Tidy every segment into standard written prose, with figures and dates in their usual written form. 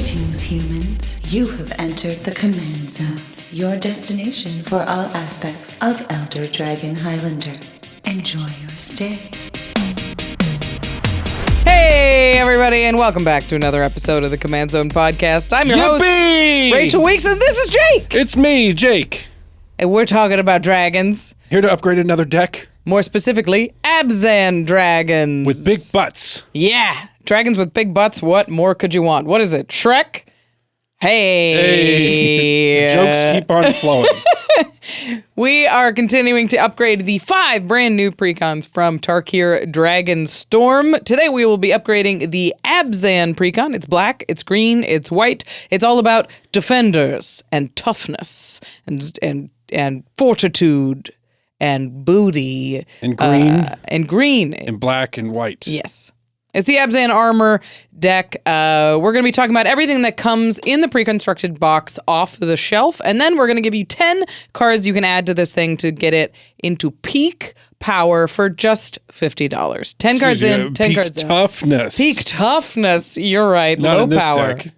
Greetings, humans. You have entered the Command Zone, your destination for all aspects of Elder Dragon Highlander. Enjoy your stay. Hey, everybody, and welcome back to another episode of the Command Zone podcast. I'm your host, Rachel Weeks, and this is Jake. It's me, Jake. And we're talking about dragons. Here to upgrade another deck. More specifically, Abzan dragons. With big butts. Yeah, dragons with big butts. What more could you want? What is it, Shrek? Hey. The jokes keep on flowing. We are continuing to upgrade the 5 brand new Precons from Tarkir Dragonstorm. Today we will be upgrading the Abzan Precon. It's black, it's green, it's white. It's all about defenders and toughness and fortitude and booty. And green. And green. And black and white. Yes. It's the Abzan Armor deck. We're going to be talking about everything that comes in the pre-constructed box off the shelf, and then we're going to give you 10 cards you can add to this thing to get it into peak power for just $50. 10 cards in, 10 peak cards toughness. Peak toughness. You're right. Not Low in this power. deck.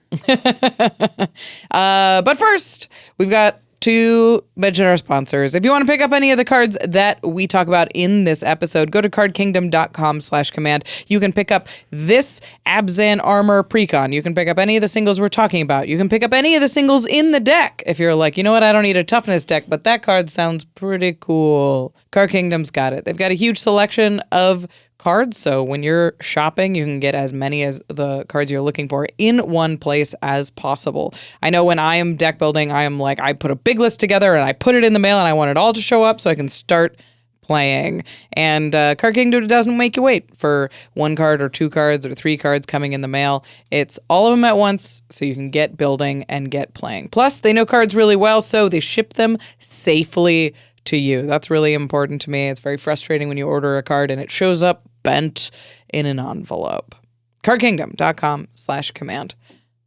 But first, we've got to mention our sponsors. If you want to pick up any of the cards that we talk about in this episode, go to cardkingdom.com/command. You can pick up this Abzan Armor Precon. You can pick up any of the singles we're talking about. You can pick up any of the singles in the deck. If you're like, you know what, I don't need a toughness deck, but that card sounds pretty cool. Card Kingdom's got it. They've got a huge selection of cards, so when you're shopping, you can get as many as the cards you're looking for in one place as possible. I know when I am deck building, I am like, I put a big list together and I put it in the mail and I want it all to show up so I can start playing. And Card Kingdom doesn't make you wait for 1 card or 2 cards or 3 cards coming in the mail. It's all of them at once so you can get building and get playing. Plus, they know cards really well, so they ship them safely to you. That's really important to me. It's very frustrating when you order a card and it shows up bent in an envelope. Cardkingdom.com/command.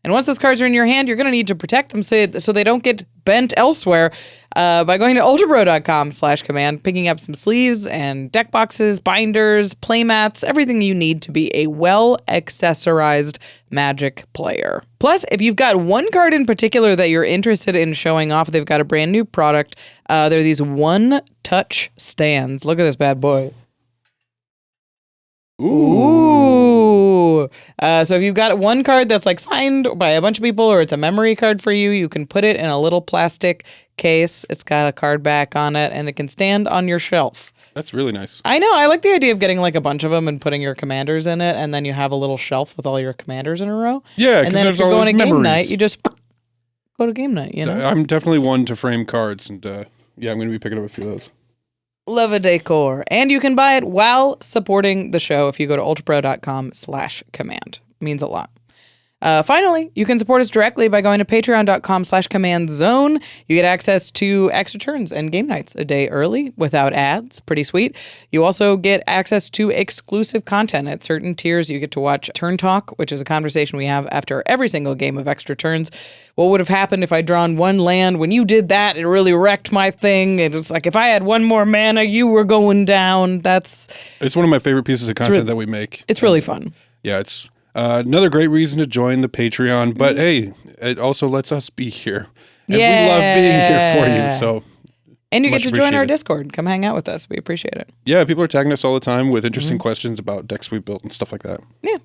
And once those cards are in your hand, you're going to need to protect them so they don't get bent elsewhere by going to ultrabro.com/command, picking up some sleeves and deck boxes, binders, playmats, everything you need to be a well-accessorized Magic player. Plus, if you've got one card in particular that you're interested in showing off, they've got a brand new product. They're these one-touch stands. Look at this bad boy. Ooh. So if you've got one card that's like signed by a bunch of people or it's a memory card for you, you can put it in a little plastic case. It's got a card back on it and it can stand on your shelf. That's really nice. I know. I like the idea of getting like a bunch of them and putting your commanders in it, and then you have a little shelf with all your commanders in a row. Yeah, and then if you're going to game night, you just go to game night, you know? I'm definitely one to frame cards, and yeah, I'm going to be picking up a few of those. Love a decor. And you can buy it while supporting the show if you go to ultrapro.com/command. Means a lot. Finally, you can support us directly by going to patreon.com/commandzone. You get access to extra turns and game nights a day early without ads. Pretty sweet. You also get access to exclusive content at certain tiers. You get to watch Turn Talk, which is a conversation we have after every single game of extra turns. What would have happened if I'd drawn one land? When you did that, it really wrecked my thing. It was like, if I had one more mana, you were going down. It's one of my favorite pieces of content that we make. It's really fun. Yeah, it's another great reason to join the Patreon, but hey, it also lets us be here. And we love being here for you, so. And you get to join our Discord. Come hang out with us. We appreciate it. Yeah, people are tagging us all the time with interesting questions about decks we built and stuff like that. Yeah.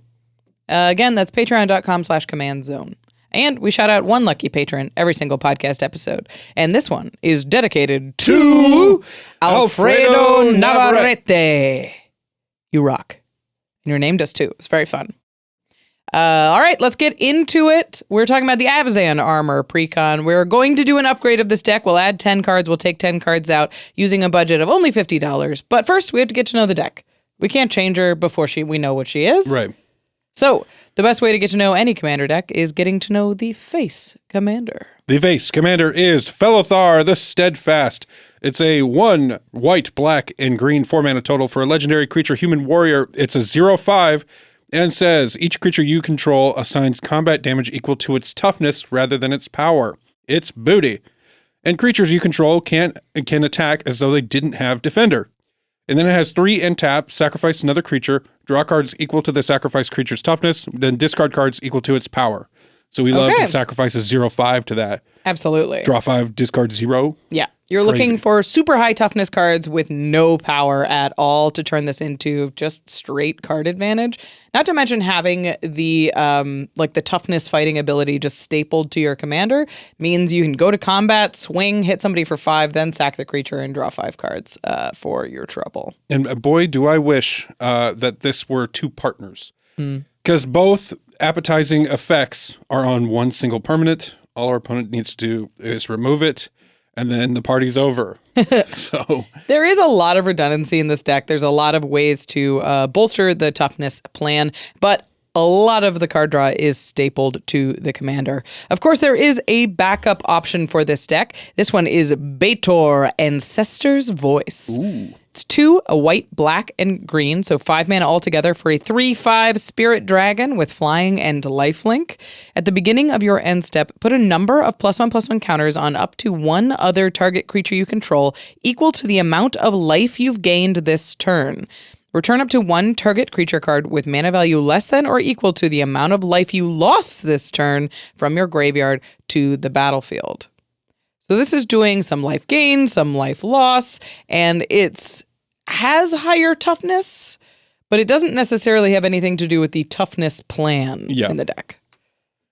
Again, that's patreon.com/commandzone. And we shout out one lucky patron every single podcast episode. And this one is dedicated to Alfredo Navarrete. You rock. And your name does too. It's very fun. All right, let's get into it. We're talking about the Abzan Armor Precon. We're going to do an upgrade of this deck. We'll add 10 cards. We'll take 10 cards out using a budget of only $50. But first, we have to get to know the deck. We can't change her before we know what she is. Right. So the best way to get to know any commander deck is getting to know the face commander. The face commander is Felothar the Steadfast. It's a 1 white, black, and green 4-mana total for a legendary creature human warrior. It's a 0/5 and says each creature you control assigns combat damage equal to its toughness rather than its power. It's booty. And creatures you control can attack as though they didn't have defender. And then it has 3 and tap, sacrifice another creature, draw cards equal to the sacrificed creature's toughness, then discard cards equal to its power. So we love Okay. to sacrifice a 0/5 to that. Absolutely. Draw 5, discard 0. Yeah. You're looking for super high toughness cards with no power at all to turn this into just straight card advantage. Not to mention having the the toughness fighting ability just stapled to your commander means you can go to combat, swing, hit somebody for 5, then sack the creature and draw 5 cards for your trouble. And boy, do I wish that this were 2 partners. Because both appetizing effects are on one single permanent. All our opponent needs to do is remove it, and then the party's over. So there is a lot of redundancy in this deck. There's a lot of ways to bolster the toughness plan, but a lot of the card draw is stapled to the commander. Of course, there is a backup option for this deck. This one is Baator, Ancestor's Voice. Ooh. It's 2, a white, black, and green, so 5 mana altogether for a 3/5 Spirit Dragon with flying and lifelink. At the beginning of your end step, put a number of +1/+1 counters on up to one other target creature you control equal to the amount of life you've gained this turn. Return up to one target creature card with mana value less than or equal to the amount of life you lost this turn from your graveyard to the battlefield. So this is doing some life gain, some life loss, and has higher toughness, but it doesn't necessarily have anything to do with the toughness plan in the deck.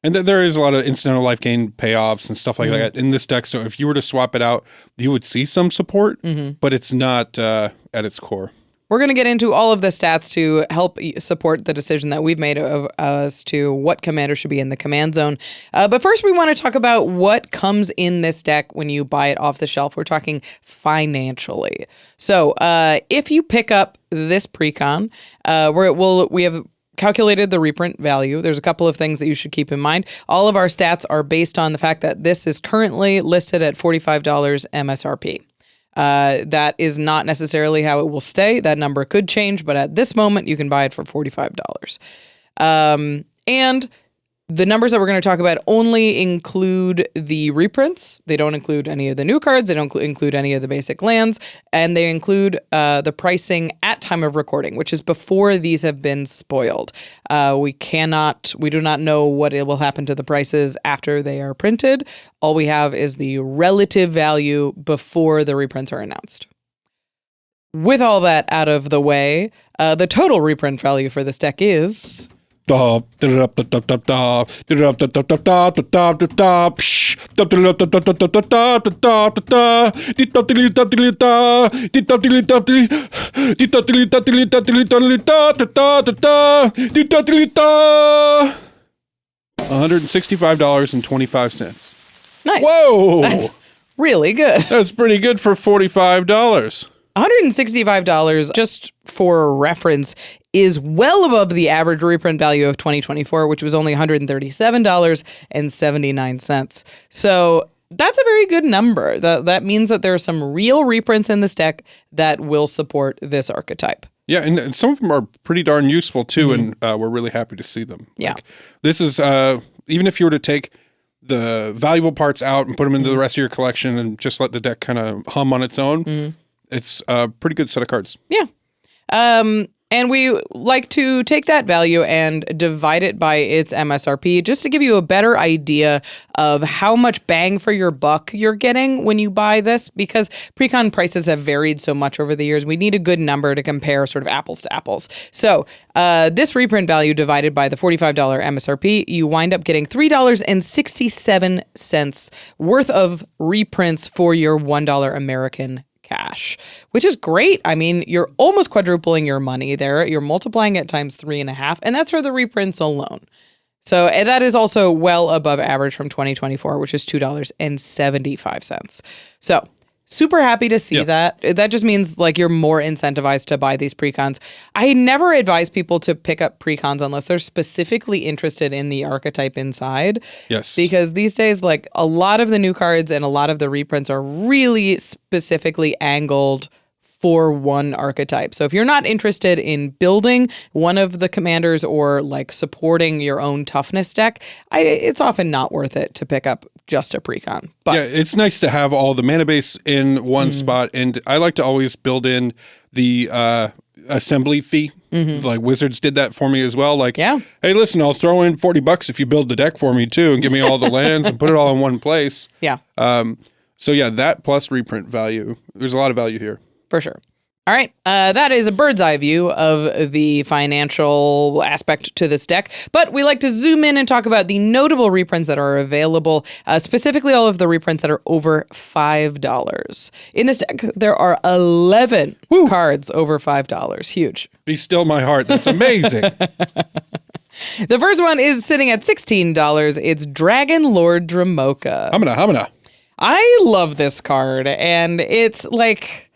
And there is a lot of incidental life gain payoffs and stuff like that in this deck. So if you were to swap it out, you would see some support, but it's not at its core. We're going to get into all of the stats to help support the decision that we've made of as to what commander should be in the command zone. But first, we want to talk about what comes in this deck when you buy it off the shelf. We're talking financially. So if you pick up this Precon, we have calculated the reprint value. There's a couple of things that you should keep in mind. All of our stats are based on the fact that this is currently listed at $45 MSRP. That is not necessarily how it will stay. That number could change, but at this moment, you can buy it for $45. And the numbers that we're going to talk about only include the reprints. They don't include any of the new cards. They don't include any of the basic lands. And they include the pricing at time of recording, which is before these have been spoiled. We do not know what it will happen to the prices after they are printed. All we have is the relative value before the reprints are announced. With all that out of the way, the total reprint value for this deck is... $165.25. Nice. Whoa! That's really good. That's pretty good for $45. $165, just for reference, is well above the average reprint value of 2024, which was only $137.79. So that's a very good number. That means that there are some real reprints in this deck that will support this archetype. Yeah, and some of them are pretty darn useful too, and we're really happy to see them. Yeah. This is, even if you were to take the valuable parts out and put them into the rest of your collection and just let the deck kind of hum on its own, it's a pretty good set of cards. Yeah. And we like to take that value and divide it by its MSRP just to give you a better idea of how much bang for your buck you're getting when you buy this, because Precon prices have varied so much over the years. We need a good number to compare sort of apples to apples. So this reprint value divided by the $45 MSRP, you wind up getting $3.67 worth of reprints for your $1 American cash, which is great. I mean, you're almost quadrupling your money there. You're multiplying it times 3.5, and that's for the reprints alone. So that is also well above average from 2024, which is $2.75. So super happy to see that. That just means like you're more incentivized to buy these precons. I never advise people to pick up precons unless they're specifically interested in the archetype inside. Yes. Because these days, like a lot of the new cards and a lot of the reprints are really specifically angled for one archetype. So if you're not interested in building one of the commanders or like supporting your own toughness deck, it's often not worth it to pick up just a Precon. But yeah, it's nice to have all the mana base in one spot, and I like to always build in the assembly fee. Like Wizards did that for me as well. Like, hey, listen, I'll throw in $40 if you build the deck for me too, and give me all the lands and put it all in one place. Yeah. So yeah, that plus reprint value. There's a lot of value here. For sure. All right. That is a bird's eye view of the financial aspect to this deck. But we like to zoom in and talk about the notable reprints that are available, specifically all of the reprints that are over $5. In this deck, there are 11 cards over $5. Huge. Be still my heart. That's amazing. The first one is sitting at $16. It's Dragon Lord Dramoka. Hamina. I love this card, and it's like...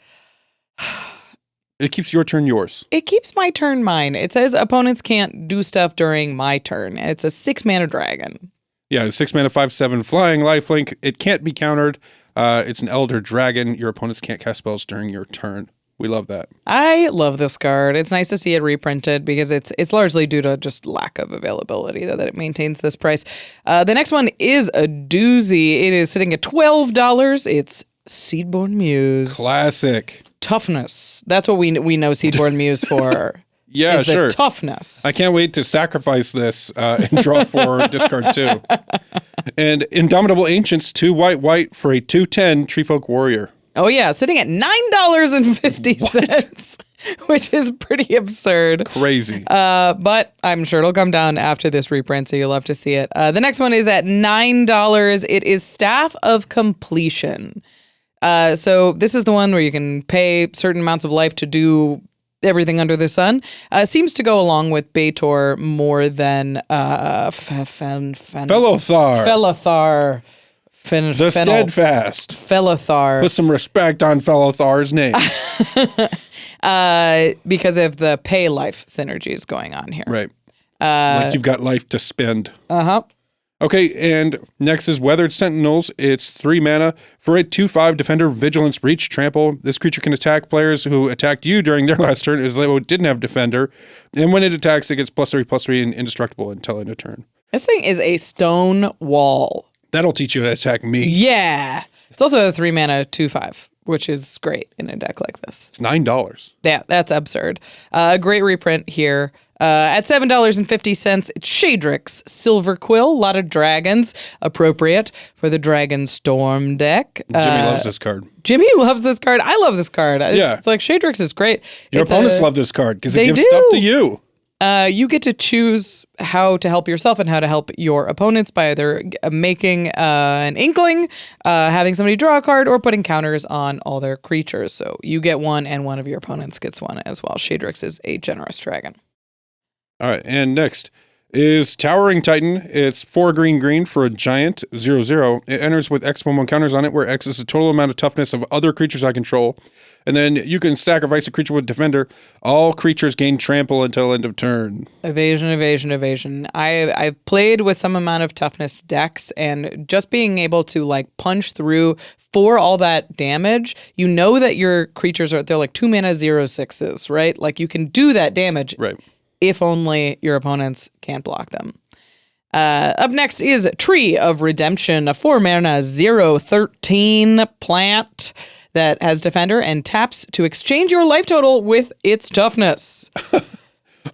It keeps your turn yours. It keeps my turn mine. It says opponents can't do stuff during my turn. It's a 6-mana dragon. Yeah, 6 mana, 5/7 flying lifelink. It can't be countered. It's an elder dragon. Your opponents can't cast spells during your turn. We love that. I love this card. It's nice to see it reprinted because it's largely due to just lack of availability that it maintains this price. The next one is a doozy. It is sitting at $12. It's Seedborn Muse. Classic. Toughness. That's what we know Seedborn Muse for. Yeah, is the sure. Toughness. I can't wait to sacrifice this and draw 4, discard 2. And Indomitable Ancients, 2 white for a 2/10 Treefolk Warrior. Oh yeah, sitting at $9.50, which is pretty absurd. Crazy. But I'm sure it'll come down after this reprint, so you'll love to see it. The next one is at $9. It is Staff of Completion. So this is the one where you can pay certain amounts of life to do everything under the sun. Seems to go along with Baitor more than Fellothar. The Steadfast. Fellothar. Put some respect on Fellothar's name. Because of the pay life synergies going on here. Right. Like you've got life to spend. Uh-huh. Okay, and next is Weathered Sentinels. It's 3 mana for a 2/5 Defender, Vigilance, Reach, Trample. This creature can attack players who attacked you during their last turn as though it didn't have Defender. And when it attacks, it gets +3/+3 and indestructible until end of turn. This thing is a stone wall. That'll teach you to attack me. Yeah. It's also a 3 mana 2/5, which is great in a deck like this. It's $9. Yeah, that's absurd. A great reprint here. At $7.50, it's Shadrix Silver Quill. A lot of dragons, appropriate for the Dragonstorm deck. Jimmy loves this card. Jimmy loves this card. I love this card. Yeah. It's like Shadrix is great. Your opponents love this card because it gives do. stuff to you. You get to choose how to help yourself and how to help your opponents by either making an Inkling, having somebody draw a card, or putting counters on all their creatures. So you get one and one of your opponents gets one as well. Shadrix is a generous dragon. All right, and next is Towering Titan. It's 4 green for a giant, 0/0. It enters with X1/1 counters on it, where X is the total amount of toughness of other creatures I control. And then you can sacrifice a creature with Defender. All creatures gain trample until end of turn. Evasion. I've played with some amount of toughness decks, and just being able to like punch through for all that damage, you know that your creatures they're like 2 mana 0/6s, right? Like you can do that damage. Right. If only your opponents can't block them. Up next is Tree of Redemption, a 4 mana 0/13 plant that has Defender and taps to exchange your life total with its toughness.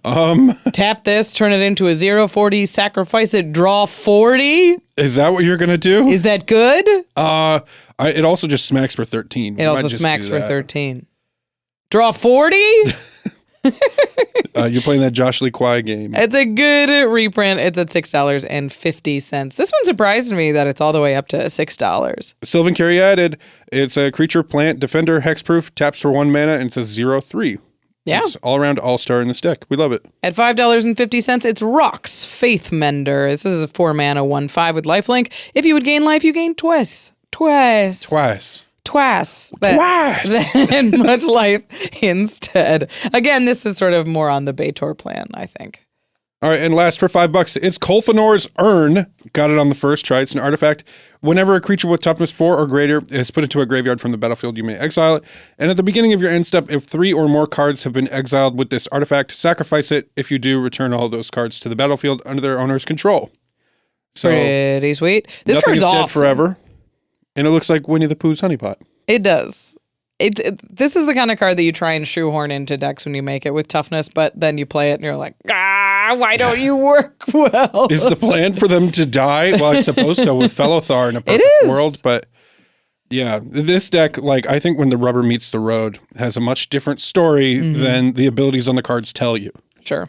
Tap this, turn it into a 0/40, sacrifice it, draw 40. Is that what you're going to do? Is that good? It also just smacks for 13. It also smacks for 13. Draw 40? You're playing that Josh Lee Kwai game. It's a good reprint. It's at $6.50. This one surprised me that it's all the way up to $6. Sylvan Caryatid. It's a creature, plant, defender, hexproof, taps for 1 mana, and it's a 0/3. Yeah. It's all around all-star in this deck. We love it. At $5.50, it's Rox Faith Mender. This is a 4 mana 1/5 with lifelink. If you would gain life, you gain twice. And much life instead. Again, this is sort of more on the Baitor plan, I think. All right, and last for $5, it's Kolfanor's Urn. Got it on the first try. It's an artifact. Whenever a creature with toughness 4 or greater is put into a graveyard from the battlefield, you may exile it. And at the beginning of your end step, if 3 or more cards have been exiled with this artifact, sacrifice it. If you do, return all those cards to the battlefield under their owner's control. So pretty sweet. This nothing card's is awesome. dead forever. And it looks like Winnie the Pooh's honeypot. It does. This is the kind of card that you try and shoehorn into decks when you make it with toughness, but then you play it and you're like, why don't you work well? Is the plan for them to die? Well, I suppose so with Felothar in a perfect world, but yeah, this deck, like, I think when the rubber meets the road, has a much different story than the abilities on the cards tell you. Sure.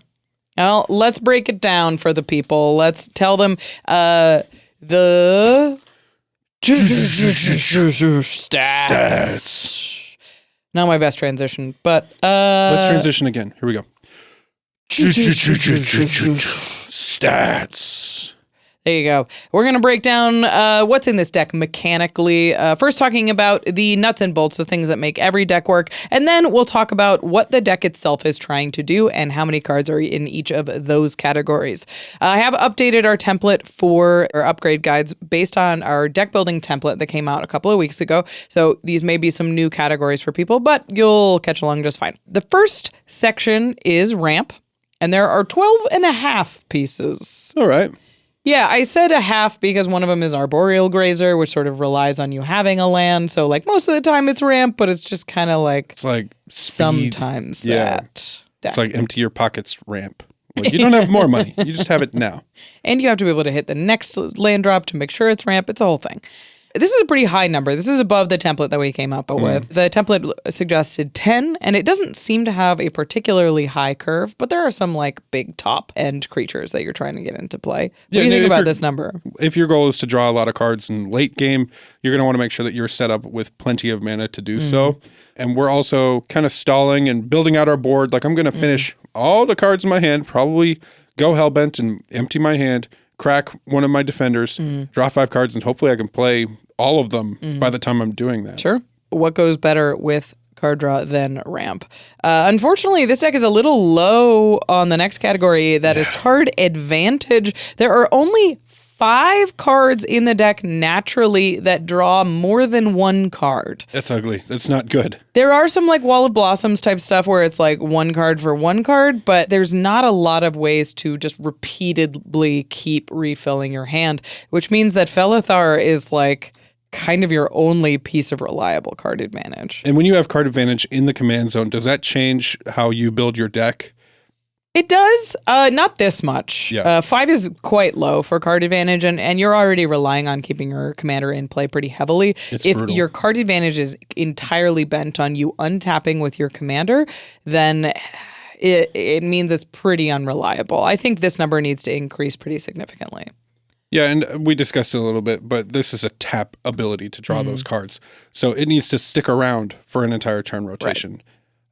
Well, let's break it down for the people. Let's tell them the stats. Not my best transition, but let's transition again. Here we go. Stats. There you go. We're going to break down what's in this deck mechanically. First talking about the nuts and bolts, the things that make every deck work. And then we'll talk about what the deck itself is trying to do and how many cards are in each of those categories. I have updated our template for our upgrade guides based on our deck building template that came out a couple of weeks ago. So these may be some new categories for people, but you'll catch along just fine. The first section is ramp, and there are 12 and a half pieces. All right. Yeah, I said a half because one of them is Arboreal Grazer, which sort of relies on you having a land. So, like, most of the time it's ramp, but it's just kind of like... It's like speed. Sometimes that. It's like empty your pockets ramp. Like, you don't have more money. You just have it now. And you have to be able to hit the next land drop to make sure it's ramp. It's a whole thing. This is a pretty high number. This is above the template that we came up with. The template suggested 10, and it doesn't seem to have a particularly high curve, but there are some like big top end creatures that you're trying to get into play. What do you think about this number? If your goal is to draw a lot of cards in late game, you're going to want to make sure that you're set up with plenty of mana to do so. And we're also kind of stalling and building out our board. Like, I'm going to finish all the cards in my hand, probably go Hellbent and empty my hand, crack one of my defenders, draw 5 cards, and hopefully I can play all of them by the time I'm doing that. Sure. What goes better with card draw than ramp? Unfortunately, this deck is a little low on the next category. That is card advantage. There are only 5 cards in the deck naturally that draw more than 1 card. That's ugly. That's not good. There are some like Wall of Blossoms type stuff where it's like 1 card for 1 card, but there's not a lot of ways to just repeatedly keep refilling your hand, which means that Felothar is like kind of your only piece of reliable card advantage. And when you have card advantage in the command zone, does that change how you build your deck? It does. Not this much. Yeah. 5 is quite low for card advantage, and you're already relying on keeping your commander in play pretty heavily. If brutal. Your card advantage is entirely bent on you untapping with your commander, then it means it's pretty unreliable. I think this number needs to increase pretty significantly. Yeah, and we discussed it a little bit, but this is a tap ability to draw those cards. So it needs to stick around for an entire turn rotation.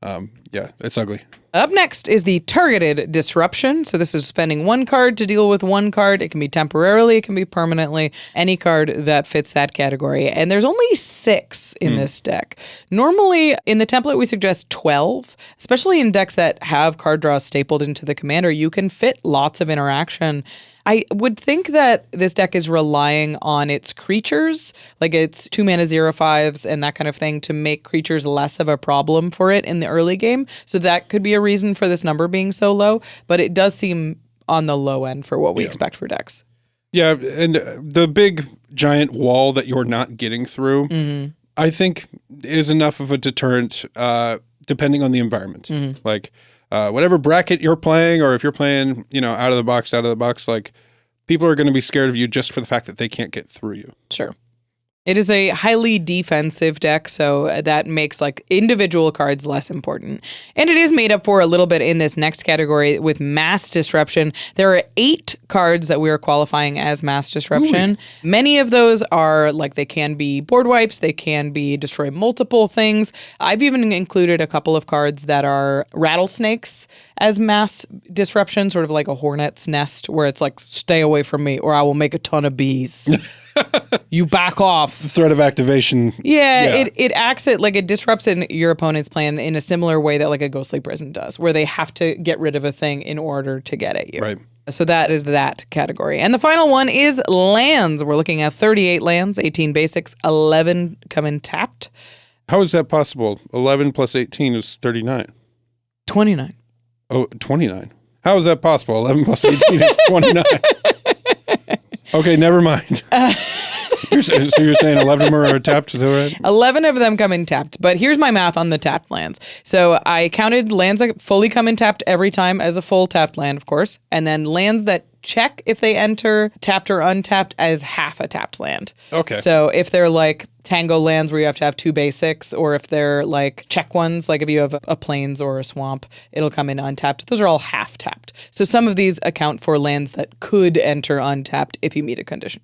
Right. Yeah, it's ugly. Up next is the targeted disruption. So this is spending 1 card to deal with 1 card. It can be temporarily, it can be permanently, any card that fits that category. And there's only 6 in this deck. Normally, in the template, we suggest 12, especially in decks that have card draw stapled into the commander. You can fit lots of interaction. I would think that this deck is relying on its creatures, like its 2 mana 0/5s and that kind of thing, to make creatures less of a problem for it in the early game. So that could be a reason for this number being so low, but it does seem on the low end for what we expect for decks. Yeah, and the big giant wall that you're not getting through, I think is enough of a deterrent depending on the environment. Like, whatever bracket you're playing, or if you're playing, out of the box, like, people are going to be scared of you just for the fact that they can't get through you. Sure. It is a highly defensive deck, so that makes like individual cards less important. And it is made up for a little bit in this next category with mass disruption. There are 8 cards that we are qualifying as mass disruption. Ooh. Many of those are like, they can be board wipes, they can be destroy multiple things. I've even included a couple of cards that are rattlesnakes as mass disruption, sort of like a hornet's nest, where it's like, stay away from me or I will make a ton of bees. You back off. The threat of activation. Yeah. It acts like it disrupts your opponent's plan in a similar way that like a ghostly prison does, where they have to get rid of a thing in order to get at you. Right. So that is that category. And the final one is lands. We're looking at 38 lands, 18 basics, 11 come in tapped. How is that possible? 11 plus 18 is 39. 29. Oh, 29. How is that possible? 11 plus 18 is 29. Okay, never mind. So you're saying 11 of them are tapped, is that right? 11 of them come in tapped, but here's my math on the tapped lands. So I counted lands that fully come in tapped every time as a full tapped land, of course, and then lands that check if they enter tapped or untapped as half a tapped land. Okay. So if they're like tango lands where you have to have 2 basics, or if they're like check ones, like if you have a plains or a swamp, it'll come in untapped. Those are all half tapped. So some of these account for lands that could enter untapped if you meet a condition.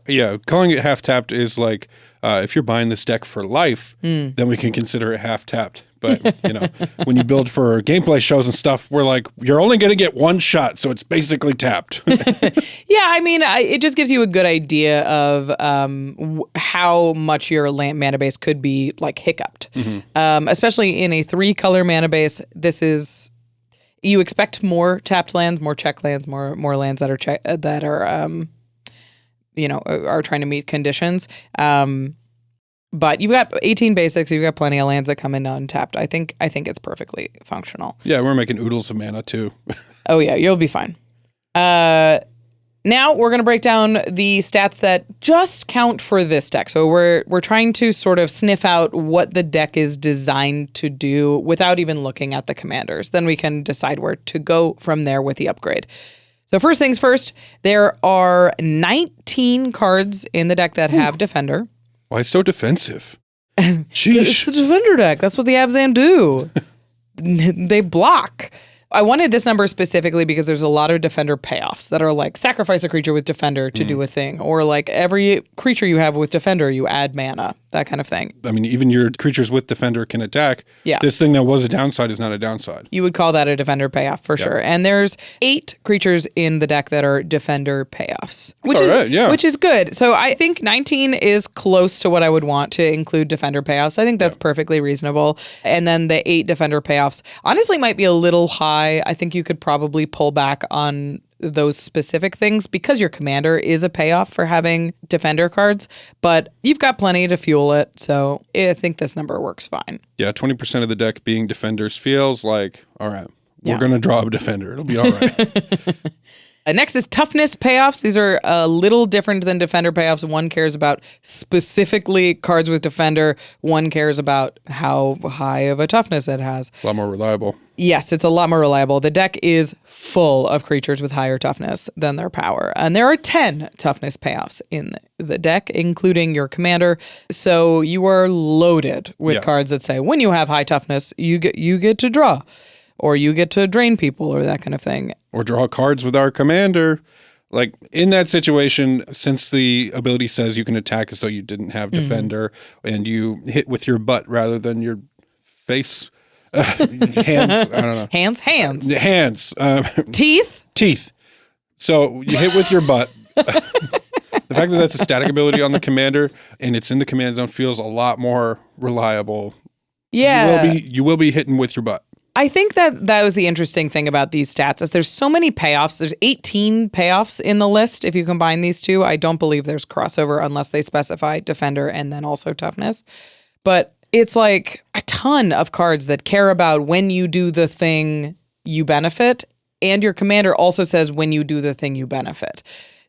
Yeah, calling it half tapped is like if you're buying this deck for life, then we can consider it half tapped. But when you build for gameplay shows and stuff, we're like, you're only going to get one shot, so it's basically tapped. Yeah, I mean, it just gives you a good idea of how much your mana base could be like hiccuped, especially in a 3-color mana base. This is you expect more tapped lands, more check lands, more lands that are are trying to meet conditions. But you've got 18 basics. You've got plenty of lands that come in untapped. I think it's perfectly functional. Yeah, we're making oodles of mana too. Oh yeah, you'll be fine. Now we're going to break down the stats that just count for this deck. So we're trying to sort of sniff out what the deck is designed to do without even looking at the commanders. Then we can decide where to go from there with the upgrade. So first things first, there are 19 cards in the deck that have Defender. Why so defensive? Sheesh. It's the Defender deck. That's what the Abzan do. They block. I wanted this number specifically because there's a lot of Defender payoffs that are like sacrifice a creature with Defender to do a thing, or like every creature you have with Defender, you add mana, that kind of thing. I mean, even your creatures with Defender can attack. Yeah. This thing that was a downside is not a downside. You would call that a Defender payoff for sure. And there's 8 creatures in the deck that are Defender payoffs, which is good. So I think 19 is close to what I would want to include Defender payoffs. I think that's perfectly reasonable. And then the 8 Defender payoffs honestly might be a little high. I think you could probably pull back on those specific things because your commander is a payoff for having Defender cards, but you've got plenty to fuel it. So I think this number works fine. Yeah, 20% of the deck being Defenders feels like, all right, we're going to draw a Defender. It'll be all right. Next is toughness payoffs. These are a little different than Defender payoffs. One cares about specifically cards with Defender. One cares about how high of a toughness it has. A lot more reliable. Yes, it's a lot more reliable. The deck is full of creatures with higher toughness than their power. And there are 10 toughness payoffs in the deck, including your commander. So you are loaded with cards that say, when you have high toughness, you get to draw. Or you get to drain people or that kind of thing. Or draw cards with our commander. Like, in that situation, since the ability says you can attack as though you didn't have Defender, and you hit with your butt rather than your face, hands, I don't know. Hands. Hands. Teeth. So you hit with your butt. The fact that that's a static ability on the commander, and it's in the command zone, feels a lot more reliable. Yeah. You will be hitting with your butt. I think that was the interesting thing about these stats is there's so many payoffs. There's 18 payoffs in the list if you combine these two. I don't believe there's crossover unless they specify Defender and then also toughness. But it's like a ton of cards that care about when you do the thing you benefit, and your commander also says when you do the thing you benefit.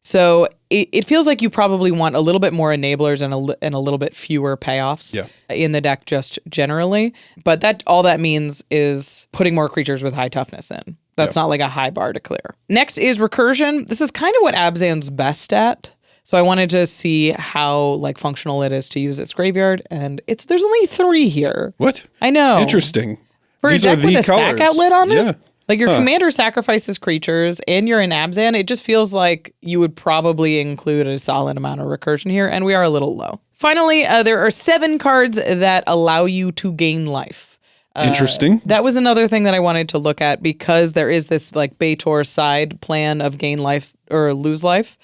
So it feels like you probably want a little bit more enablers and a little bit fewer payoffs in the deck just generally. But all that means is putting more creatures with high toughness in. That's not like a high bar to clear. Next is recursion. This is kind of what Abzan's best at. So I wanted to see how like functional it is to use its graveyard. And there's only 3 here. What? I know. Interesting. For These a deck are the with a colors. sack outlet on it? Yeah. Like your commander sacrifices creatures and you're in Abzan, it just feels like you would probably include a solid amount of recursion here, and we are a little low. Finally, there are 7 cards that allow you to gain life. Interesting. That was another thing that I wanted to look at because there is this like Baitor side plan of gain life or lose life.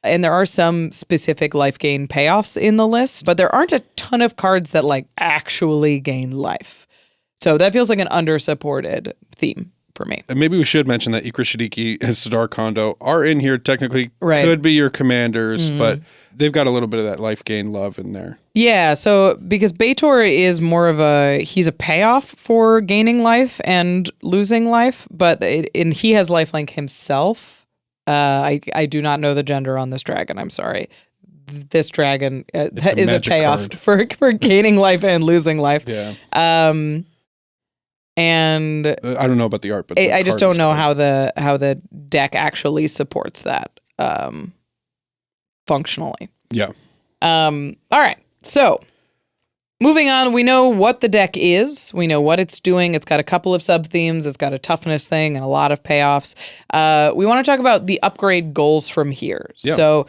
And there are some specific life gain payoffs in the list, but there aren't a ton of cards that like actually gain life. So that feels like an under-supported theme. for me. And maybe we should mention that Ikra Shadiki and Sidar Kondo are in here technically. Right. Could be your commanders, but they've got a little bit of that life gain love in there. Yeah, so because Beitor is more of he's a payoff for gaining life and losing life, but and he has lifelink himself. I do not know the gender on this dragon. I'm sorry. This dragon is a payoff for gaining life and losing life. Yeah. And I don't know about the art, but I just don't know how the deck actually supports that functionally. Yeah. All right. So moving on, we know what the deck is. We know what it's doing. It's got a couple of sub-themes. It's got a toughness thing and a lot of payoffs. We want to talk about the upgrade goals from here. Yeah. So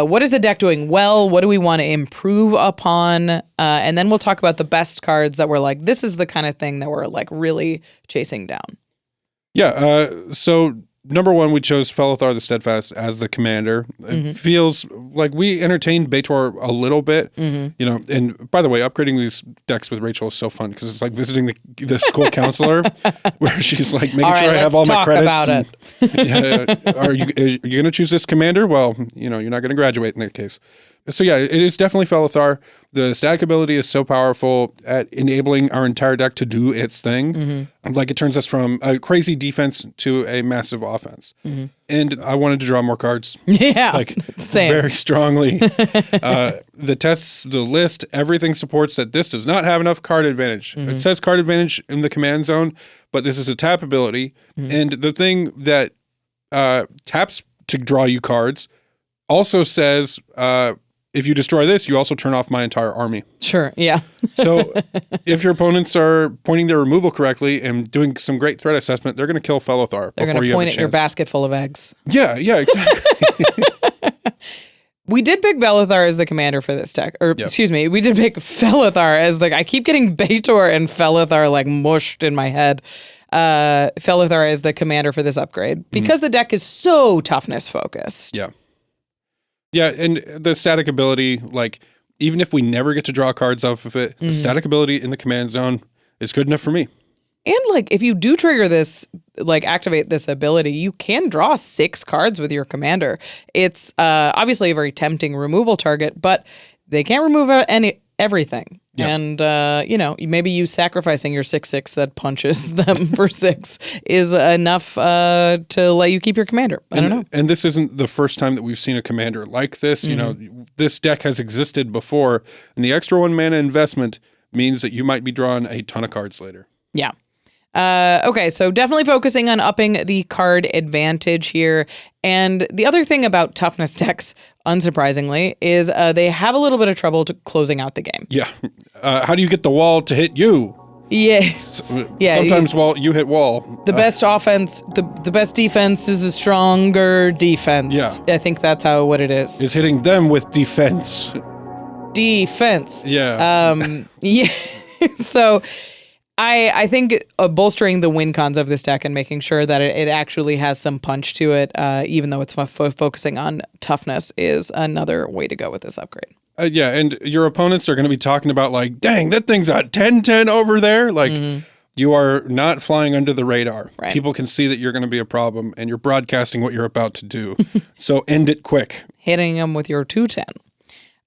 what is the deck doing well? What do we want to improve upon? And then we'll talk about the best cards that we're like, this is the kind of thing that we're like really chasing down. Yeah. So number one, we chose Felithar the Steadfast as the commander. It feels like we entertained Beitor a little bit, you know. And by the way, upgrading these decks with Rachel is so fun because it's like visiting the school counselor, where she's like making sure I have all my credits. About are you going to choose this commander? Well, you know, you're not going to graduate in that case. So yeah, it is definitely Felithar. The static ability is so powerful at enabling our entire deck to do its thing. Like it turns us from a crazy defense to a massive offense. And I wanted to draw more cards. Yeah, like same. Very strongly. The tests, the list, everything supports that this does not have enough card advantage. It says card advantage in the command zone, but this is a tap ability. And the thing that taps to draw you cards also says, if you destroy this, you also turn off my entire army. Sure, yeah. So if your opponents are pointing their removal correctly and doing some great threat assessment, they're going to kill Felithar. They're going to point at your basket full of eggs. Yeah, exactly. We did pick Belethar as the commander for this deck. Or, excuse me, we did pick Felithar as the... I keep getting Beitor and Felithar like mushed in my head. Felithar as the commander for this upgrade. Because the deck is so toughness focused. Yeah. Yeah, and the static ability, like, even if we never get to draw cards off of it, the static ability in the command zone is good enough for me. And, like, if you do trigger this, like, activate this ability, you can draw 6 cards with your commander. It's obviously a very tempting removal target, but they can't remove everything. Yep. And, you know, maybe you sacrificing your 6/6 that punches them for 6 is enough to let you keep your commander. I don't know. And this isn't the first time that we've seen a commander like this. You know, this deck has existed before, and the extra 1 mana investment means that you might be drawing a ton of cards later. Yeah. Okay, so definitely focusing on upping the card advantage here. And the other thing about toughness decks, unsurprisingly, is they have a little bit of trouble closing out the game. Yeah. How do you get the wall to hit you? Yeah. Yeah. Sometimes you hit wall. The best offense, the best defense is a stronger defense. Yeah. I think that's what it is. Is hitting them with defense. Defense. Yeah. Yeah. So... I think bolstering the win cons of this deck and making sure that it actually has some punch to it, even though it's focusing on toughness, is another way to go with this upgrade. Yeah, and your opponents are going to be talking about like, dang, that thing's a 10-10 over there. Like, you are not flying under the radar. Right. People can see that you're going to be a problem, and you're broadcasting what you're about to do. So end it quick. Hitting them with your 2/10.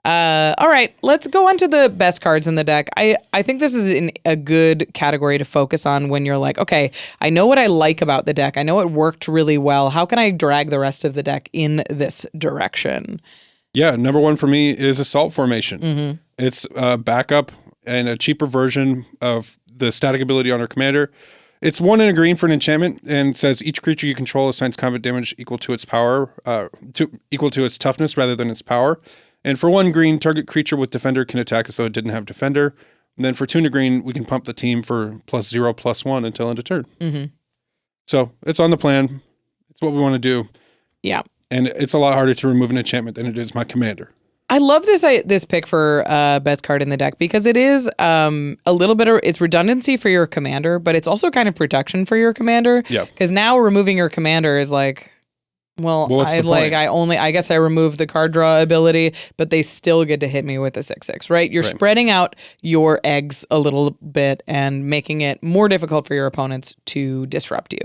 All right, let's go on to the best cards in the deck. I think this is a good category to focus on when you're like, okay, I know what I like about the deck. I know it worked really well. How can I drag the rest of the deck in this direction? Yeah, number 1 for me is Assault Formation. It's a backup and a cheaper version of the static ability on our commander. It's 1 and a green for an enchantment, and says each creature you control assigns combat damage equal to its power, equal to its toughness rather than its power. And for 1 green, target creature with Defender can attack as though it didn't have Defender. And then for 2 and a green, we can pump the team for +0/+1 until end of turn. So it's on the plan. It's what we want to do. Yeah. And it's a lot harder to remove an enchantment than it is my commander. I love this pick for best card in the deck because it is a little bit of it's redundancy for your commander, but it's also kind of protection for your commander. Yeah. Because now removing your commander is like, Well, what's the point? I guess I removed the card draw ability, but they still get to hit me with the 6/6, right? You're spreading out your eggs a little bit and making it more difficult for your opponents to disrupt you.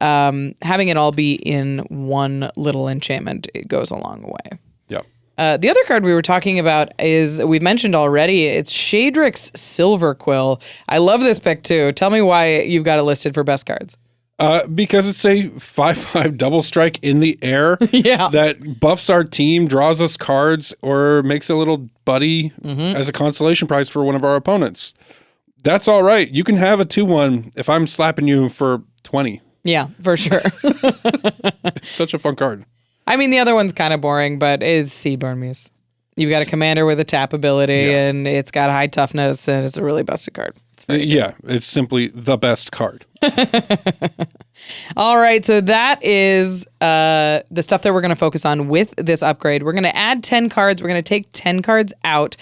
Having it all be in one little enchantment, it goes a long way. Yeah. The other card we were talking about is, we've mentioned already, it's Shadrick's Silver Quill. I love this pick too. Tell me why you've got it listed for best cards. Because it's a 5/5 double strike in the air Yeah. that buffs our team, draws us cards, or makes a little buddy as a consolation prize for one of our opponents. That's all right. You can have a 2/1 if I'm slapping you for 20. Yeah, for sure. It's such a fun card. I mean, the other one's kind of boring, but it's Seedborn Muse. You've got a commander with a tap ability, and it's got high toughness, and it's a really busted card. It's simply the best card. All right, so that is the stuff that we're going to focus on with this upgrade. We're going to add 10 cards. We're going to take 10 cards out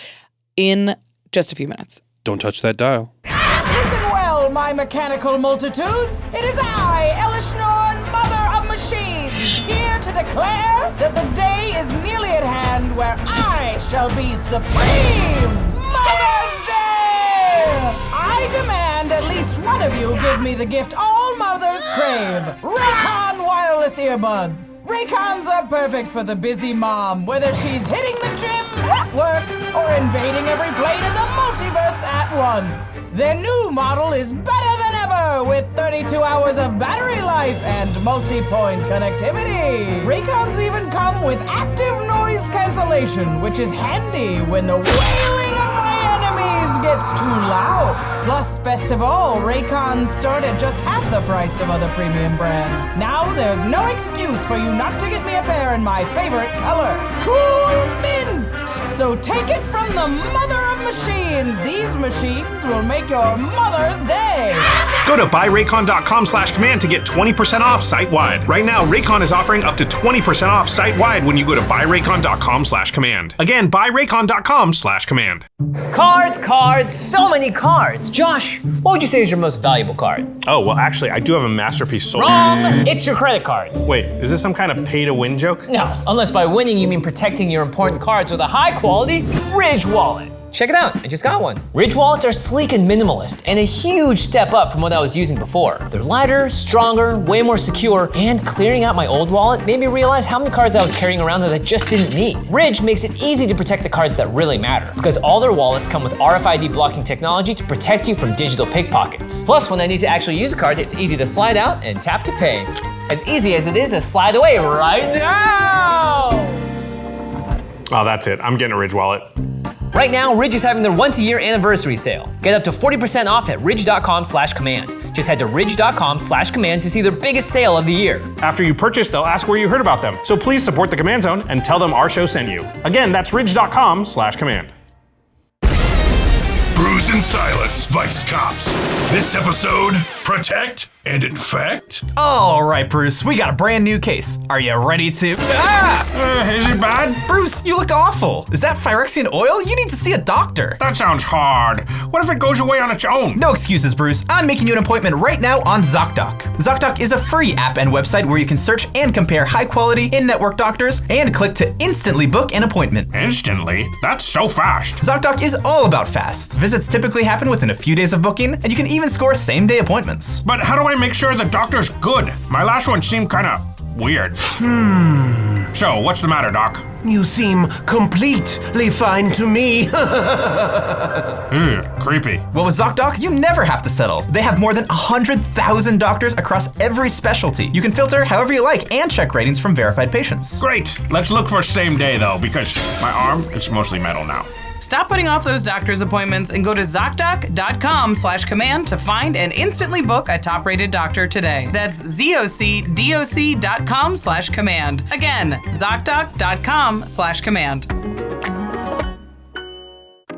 in just a few minutes. Don't touch that dial. Listen well, my mechanical multitudes. It is I, Elishnorn, Mother of Machines, here to declare that the day is nearly at hand where I shall be supreme. Mother's Day! I demand at least one of you give me the gift all mothers crave. RAYCON wireless earbuds. RAYCONs are perfect for the busy mom, whether she's hitting the gym, at work, or invading every plane in the multiverse at once. Their new model is better than ever with 32 hours of battery life and multi-point connectivity. RAYCONs even come with active noise cancellation, which is handy when the wailing of my enemies gets too loud. Plus, best of all, RAYCONs start at just half the price of other premium brands. Now there's no excuse for you not to get me a pair in my favorite color, Cool Mint. So take it from the Mother of Machines. These machines will make your Mother's Day. Go to buyraycon.com/command to get 20% off site-wide. Right now, Raycon is offering up to 20% off site-wide when you go to buyraycon.com/command. Again, buyraycon.com/command. Cards, so many cards. Josh, what would you say is your most valuable card? Oh, well, actually, I do have a masterpiece sold. Wrong! It's your credit card. Wait, is this some kind of pay-to-win joke? No, unless by winning you mean protecting your important cards with a high-quality Ridge wallet. Check it out, I just got one. Ridge wallets are sleek and minimalist, and a huge step up from what I was using before. They're lighter, stronger, way more secure, and clearing out my old wallet made me realize how many cards I was carrying around that I just didn't need. Ridge makes it easy to protect the cards that really matter, because all their wallets come with RFID blocking technology to protect you from digital pickpockets. Plus, when I need to actually use a card, it's easy to slide out and tap to pay. As easy as it is to slide away right now! Oh, that's it. I'm getting a Ridge wallet. Right now, Ridge is having their once-a-year anniversary sale. Get up to 40% off at ridge.com/command. Just head to ridge.com/command to see their biggest sale of the year. After you purchase, they'll ask where you heard about them. So please support the Command Zone and tell them our show sent you. Again, that's ridge.com/command. Bruce and Silas, Vice Cops. This episode, protect and infect? All right, Bruce, we got a brand new case. Are you ready to... Is it bad? Bruce, you look awful. Is that Phyrexian oil? You need to see a doctor. That sounds hard. What if it goes away on its own? No excuses, Bruce. I'm making you an appointment right now on ZOCDOC. ZOCDOC is a free app and website where you can search and compare high-quality in-network doctors and click to instantly book an appointment. Instantly? That's so fast. ZOCDOC is all about fast. Visits typically happen within a few days of booking, and you can even score same-day appointments. But how do I make sure the doctor's good? My last one seemed kinda weird. So, what's the matter, Doc? You seem completely fine to me. Creepy. Well, with ZOCDOC, you never have to settle. They have more than 100,000 doctors across every specialty. You can filter however you like and check ratings from verified patients. Great. Let's look for same day, though, because my arm, it's mostly metal now. Stop putting off those doctor's appointments and go to ZOCDOC.com/command to find and instantly book a top-rated doctor today. That's ZOCDOC.com/command. Again, ZOCDOC.com/command.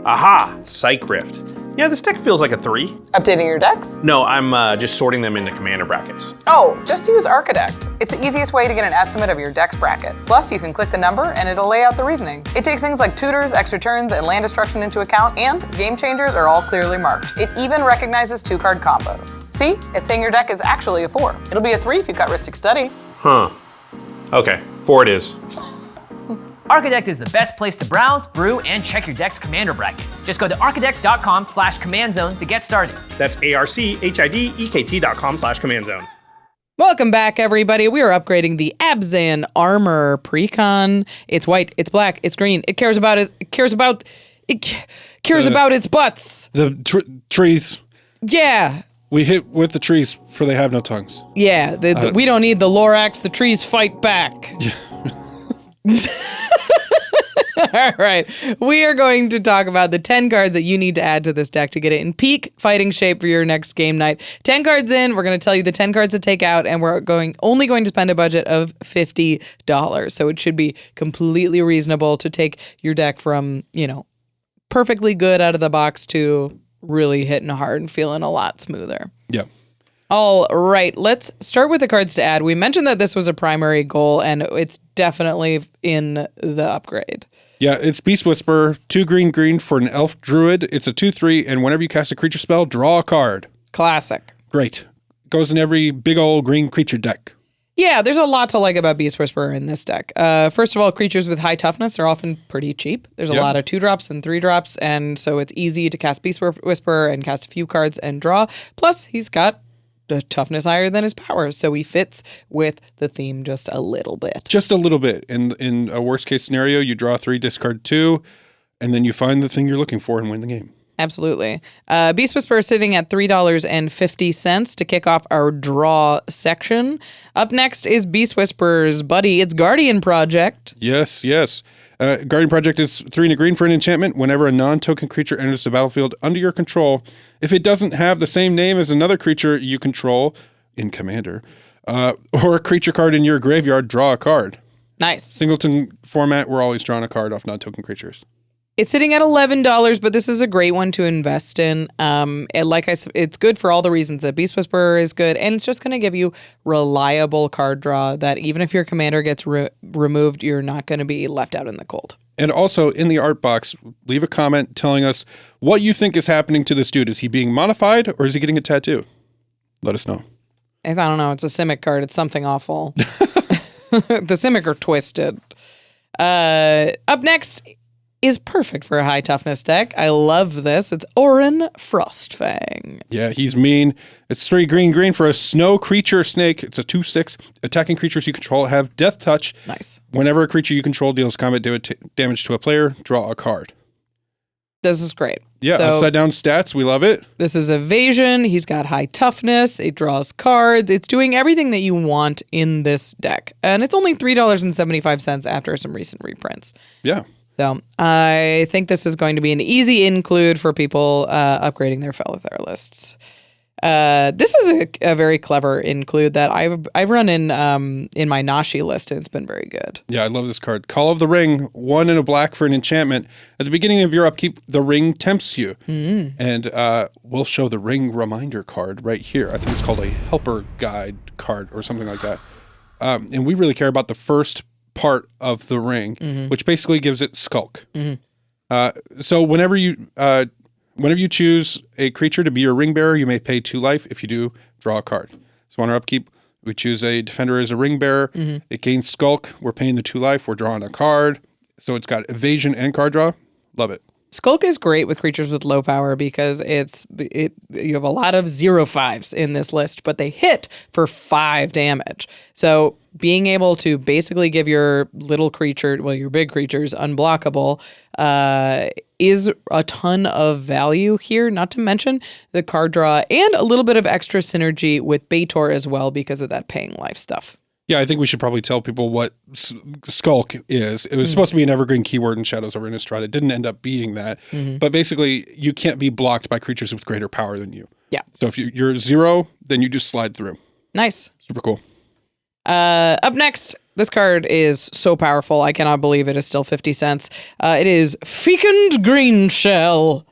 Aha, Psych Rift. Yeah, this deck feels like a 3. Updating your decks? No, I'm just sorting them into commander brackets. Oh, just use ARCHIDEKT. It's the easiest way to get an estimate of your deck's bracket. Plus, you can click the number and it'll lay out the reasoning. It takes things like tutors, extra turns, and land destruction into account, and game changers are all clearly marked. It even recognizes 2-card combos. See? It's saying your deck is actually a 4. It'll be a 3 if you cut Ristic Study. Huh. Okay, 4 it is. ARCHIDEKT is the best place to browse, brew, and check your deck's commander brackets. Just go to archidekt.com/commandzone to get started. That's ARCHIDEKT.com/commandzone. Welcome back, everybody. We are upgrading the Abzan Armor Precon. It's white, it's black, it's green. It cares about its butts. The trees. Yeah. We hit with the trees for they have no tongues. Yeah, we don't need the Lorax. The trees fight back. All right. We are going to talk about the 10 cards that you need to add to this deck to get it in peak fighting shape for your next game night. 10 cards in, we're going to tell you the 10 cards to take out, and we're only going to spend a budget of $50. So it should be completely reasonable to take your deck from, perfectly good out of the box to really hitting hard and feeling a lot smoother. Yeah. All right, let's start with the cards to add. We mentioned that this was a primary goal, and it's definitely in the upgrade. Yeah, it's Beast Whisperer, 2 green for an elf druid. It's a 2/3, and whenever you cast a creature spell, draw a card. Classic. Great. Goes in every big old green creature deck. Yeah, there's a lot to like about Beast Whisperer in this deck. First of all, creatures with high toughness are often pretty cheap. There's a lot of 2-drops and 3-drops, and so it's easy to cast Beast Whisperer and cast a few cards and draw. Plus, he's got the toughness higher than his power, so he fits with the theme just a little bit. Just a little bit. In a worst case scenario, you draw 3, discard 2, and then you find the thing you're looking for and win the game. Absolutely. Beast Whisperer sitting at $3.50 to kick off our draw section. Up next is Beast Whisperer's buddy, its Guardian Project. Yes. Guardian Project is 3 and a green for an enchantment. Whenever a non-token creature enters the battlefield under your control, if it doesn't have the same name as another creature you control in Commander, or a creature card in your graveyard, draw a card. Nice. Singleton format, we're always drawing a card off non-token creatures. It's sitting at $11, but this is a great one to invest in. Like I said, it's good for all the reasons that Beast Whisperer is good, and it's just going to give you reliable card draw that even if your commander gets removed, you're not going to be left out in the cold. And also, in the art box, leave a comment telling us what you think is happening to this dude. Is he being modified, or is he getting a tattoo? Let us know. I don't know. It's a Simic card. It's something awful. The Simic are twisted. Up next is perfect for a high toughness deck. I love this. It's Orin Frostfang. Yeah, he's mean. It's 3 green for a snow creature snake. It's a 2/6. Attacking creatures you control have death touch. Nice. Whenever a creature you control deals combat damage to a player, draw a card. This is great. Yeah, so, upside down stats. We love it. This is evasion. He's got high toughness. It draws cards. It's doing everything that you want in this deck. And it's only $3.75 after some recent reprints. Yeah. So I think this is going to be an easy include for people upgrading their Felithar lists. This is a very clever include that I've run in my Nashi list, and it's been very good. Yeah, I love this card. Call of the Ring, 1 and a black for an enchantment. At the beginning of your upkeep, the ring tempts you. Mm-hmm. And we'll show the ring reminder card right here. I think it's called a helper guide card or something like that. And we really care about the first part of the ring, which basically gives it skulk. So whenever you choose a creature to be your ring bearer, you may pay 2 life. If you do, draw a card. So on our upkeep, we choose a defender as a ring bearer. It gains skulk. We're paying the 2 life. We're drawing a card. So it's got evasion and card draw. Love it. Skulk is great with creatures with low power because you have a lot of 0/5s in this list, but they hit for 5 damage. So being able to basically give your little creature, your big creatures, unblockable is a ton of value here, not to mention the card draw and a little bit of extra synergy with Baitor as well because of that paying life stuff. Yeah, I think we should probably tell people what skulk is. It was supposed to be an evergreen keyword in Shadows over Innistrad. It didn't end up being that. But basically, you can't be blocked by creatures with greater power than you. Yeah. So if you're 0, then you just slide through. Nice. Super cool. Up next, this card is so powerful. I cannot believe it is still 50 cents. It is Fecund Green Shell.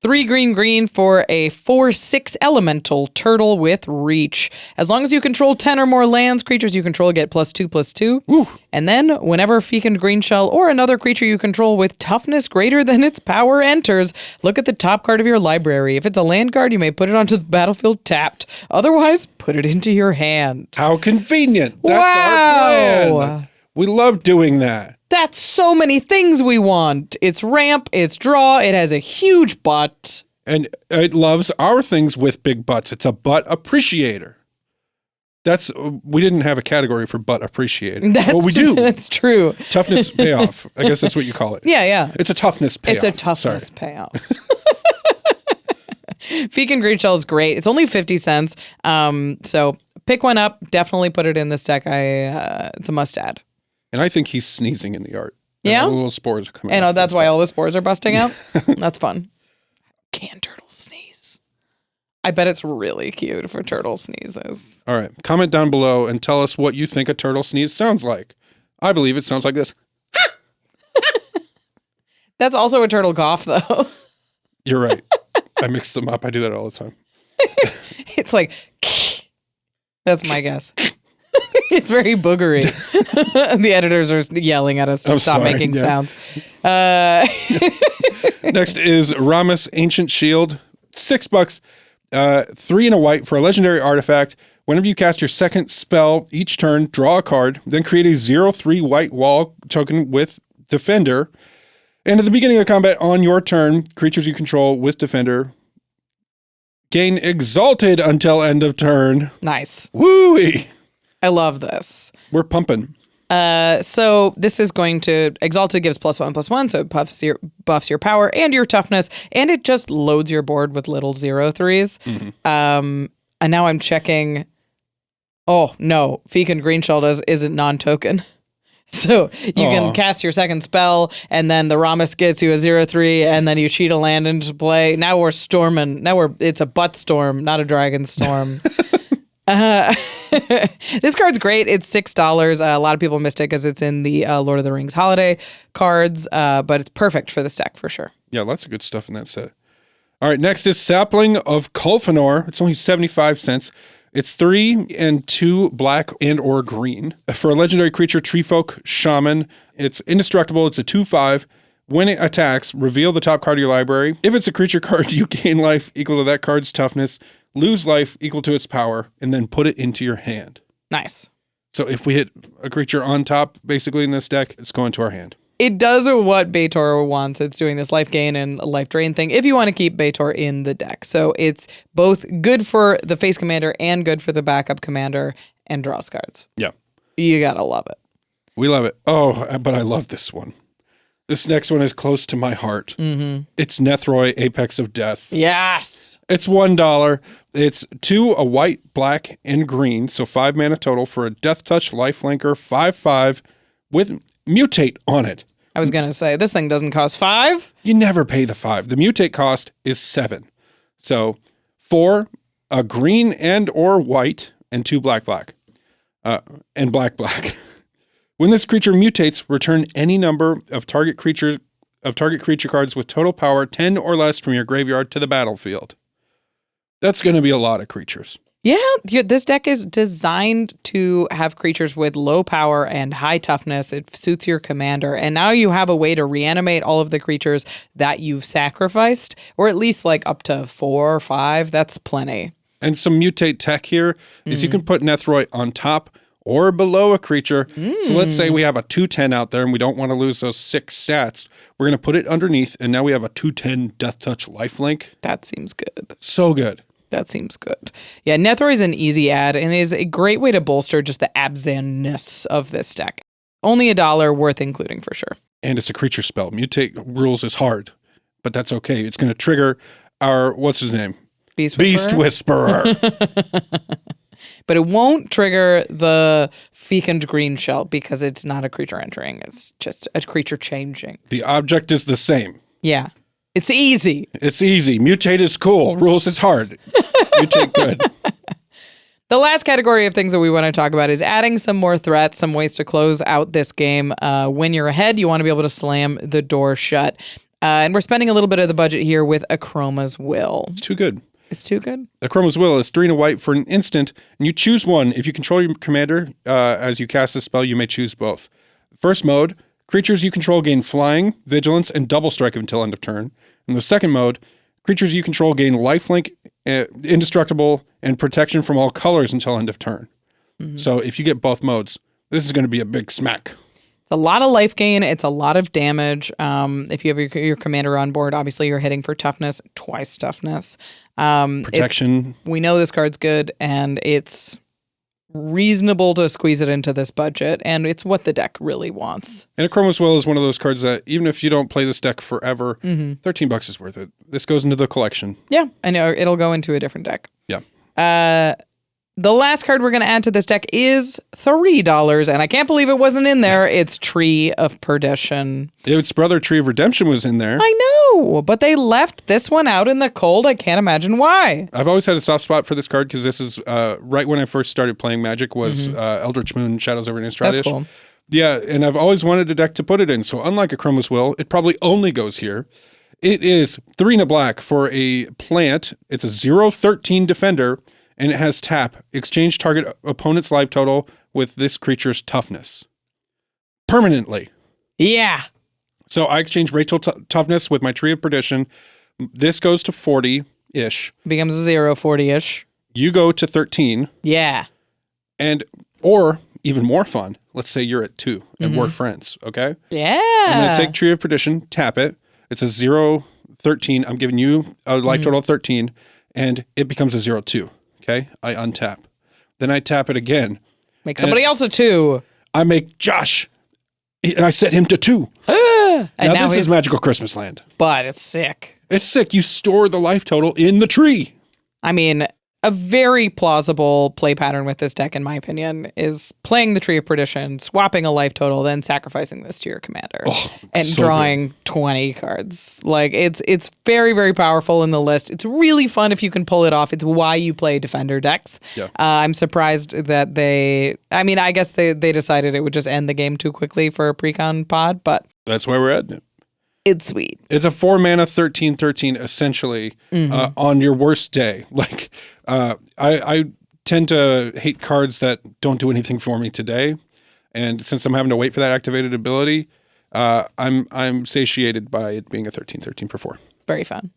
3 green for a 4/6 elemental turtle with reach. As long as you control 10 or more lands, creatures you control get +2/+2. Ooh. And then whenever Fecund Greenshell or another creature you control with toughness greater than its power enters, look at the top card of your library. If it's a land card, you may put it onto the battlefield tapped. Otherwise, put it into your hand. How convenient. That's our plan. We love doing that. That's so many things we want. It's ramp, it's draw, it has a huge butt. And it loves our things with big butts. It's a butt appreciator. We didn't have a category for butt appreciator. Well, we do. That's true. Toughness payoff. I guess that's what you call it. Yeah. It's a toughness payoff. It's a toughness payoff. Fecund Greenshell is great. It's only 50 cents. So pick one up. Definitely put it in this deck. It's a must add. And I think he's sneezing in the art. Yeah? The little spores are coming And out. that's why all the spores are busting out? That's fun. Can turtles sneeze? I bet it's really cute if a turtle sneezes. All right. Comment down below and tell us what you think a turtle sneeze sounds like. I believe it sounds like this. That's also a turtle cough, though. You're right. I mix them up. I do that all the time. It's like, that's my guess. It's very boogery. The editors are yelling at us to stop making sounds. Next is Ramus Ancient Shield. $6. 3 and a white for a legendary artifact. Whenever you cast your second spell each turn, draw a card, then create a 0/3 white wall token with Defender. And at the beginning of combat on your turn, creatures you control with Defender gain Exalted until end of turn. Nice. Woo-wee. I love this. We're pumping. So this is going to Exalted gives +1/+1, so it buffs your power and your toughness, and it just loads your board with little 0/3s. Mm-hmm. And now I'm checking. Oh no, Fecund Greenshell isn't non-token. So you can cast your second spell, and then the Ramus gets you a 0/3, and then you cheat a land into play. Now we're storming. It's a butt storm, not a Dragonstorm. This card's great. It's $6. A lot of people missed it because it's in the Lord of the Rings holiday cards, but it's perfect for this deck for sure. Yeah, lots of good stuff in that set. All right, next is Sapling of Kulfanor. It's only 75 cents. It's 3 and 2 black and or green. For a legendary creature, Treefolk Shaman, it's indestructible. It's a 2/5. When it attacks, reveal the top card of your library. If it's a creature card, you gain life equal to that card's toughness, lose life equal to its power, and then put it into your hand. Nice. So if we hit a creature on top, basically in this deck, it's going to our hand. It does what Baitor wants. It's doing this life gain and life drain thing if you want to keep Baitor in the deck. So it's both good for the face commander and good for the backup commander and draws cards. Yeah. You gotta love it. We love it. Oh, but I love this one. This next one is close to my heart. Mm-hmm. It's Nethroi, Apex of Death. Yes. It's $1. It's 2, a white, black, and green. So 5 mana total for a Death Touch lifelinker 5/5 with Mutate on it. I was going to say, this thing doesn't cost 5. You never pay the 5. The Mutate cost is 7. So 4, a green and or white, and 2 black. And black. When this creature mutates, return any number of target creature cards with total power 10 or less from your graveyard to the battlefield. That's going to be a lot of creatures. Yeah, this deck is designed to have creatures with low power and high toughness. It suits your commander. And now you have a way to reanimate all of the creatures that you've sacrificed, or at least like up to 4 or 5. That's plenty. And some mutate tech here is you can put Nethroi on top or below a creature. So let's say we have a 2/10 out there and we don't want to lose those 6 stats. We're going to put it underneath, and now we have a 2/10 Death Touch lifelink. That seems good. So good. That seems good. Yeah, Nethroi is an easy add and is a great way to bolster just the Abzan-ness of this deck. Only $1 worth including for sure. And it's a creature spell. Mutate rules is hard, but that's okay. It's going to trigger our, what's his name? Beast Whisperer. But it won't trigger the Fecund Greenshell because it's not a creature entering. It's just a creature changing. The object is the same. Yeah. It's easy. It's easy. Mutate is cool. Rules is hard. Mutate good. The last category of things that we want to talk about is adding some more threats, some ways to close out this game. When you're ahead, you want to be able to slam the door shut. And we're spending a little bit of the budget here with Akroma's Will. It's too good. It's too good. Akroma's Will is 3 and a white for an instant, and you choose one. If you control your commander as you cast this spell, you may choose both. First mode, creatures you control gain flying, vigilance, and double strike until end of turn. In the second mode, creatures you control gain lifelink, indestructible, and protection from all colors until end of turn. So if you get both modes, this is going to be a big smack. It's a lot of life gain. It's a lot of damage. If you have your commander on board, obviously you're hitting for toughness, twice toughness. Protection. We know this card's good, and it's reasonable to squeeze it into this budget, and it's what the deck really wants. And Akroma's Will is one of those cards that even if you don't play this deck forever, $13 is worth it. This goes into the collection. Yeah, I know. It'll go into a different deck. Yeah. The last card we're going to add to this deck is $3, and I can't believe it wasn't in there. It's Tree of Perdition. Its brother Tree of Redemption was in there. I know, but they left this one out in the cold. I can't imagine why. I've always had a soft spot for this card because this is right when I first started playing Magic was Eldritch Moon, Shadows over Innistrad. That's cool. Yeah, and I've always wanted a deck to put it in, so unlike Akroma's Will, it probably only goes here. It is 3 and a black for a plant. It's a 0/13 defender, and it has tap. Exchange target opponent's life total with this creature's toughness. Permanently. Yeah. So I exchange Rachel toughness with my Tree of Perdition. This goes to 40-ish. Becomes a 0/40-ish. You go to 13. Yeah. And, or even more fun, let's say you're at 2 and we're friends, okay? Yeah. I'm going to take Tree of Perdition, tap it. It's a 0/13. I'm giving you a life total of 13, and it becomes a 0/2. Okay, I untap. Then I tap it again. Make somebody else a 2. I make Josh. I set him to 2. And now this he's is Magical Christmas Land. But it's sick. It's sick. You store the life total in the tree. I mean, a very plausible play pattern with this deck, in my opinion, is playing the Tree of Perdition, swapping a life total, then sacrificing this to your commander, and so drawing 20 cards. Like, it's very, very powerful in the list. It's really fun if you can pull it off. It's why you play Defender decks. Yeah. I'm surprised that I guess they decided it would just end the game too quickly for a Precon pod, but that's why we're at it. It's sweet. It's a 4-mana 13/13 essentially on your worst day. Like I tend to hate cards that don't do anything for me today, and since I'm having to wait for that activated ability, I'm satiated by it being a 13/13 for 4. Very fun.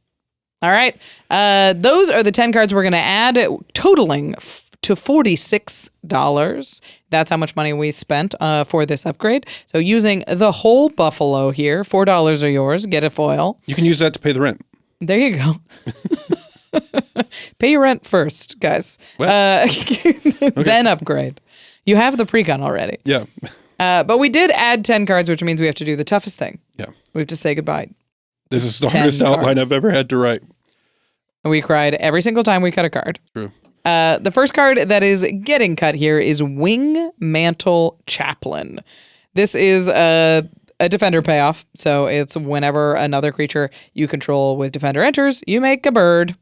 All right, those are the 10 cards we're going to add, totaling to $46. That's how much money we spent for this upgrade. So using the whole buffalo here, $4 are yours. Get a foil. You can use that to pay the rent. There you go. Pay your rent first, guys. Then upgrade. You have the Precon already. Yeah. But we did add 10 cards, which means we have to do the toughest thing. Yeah. We have to say goodbye. This is the hardest outline I've ever had to write. We cried every single time we cut a card. True. The first card that is getting cut here is Wing Mantle Chaplain. This is a defender payoff, so it's whenever another creature you control with defender enters, you make a bird.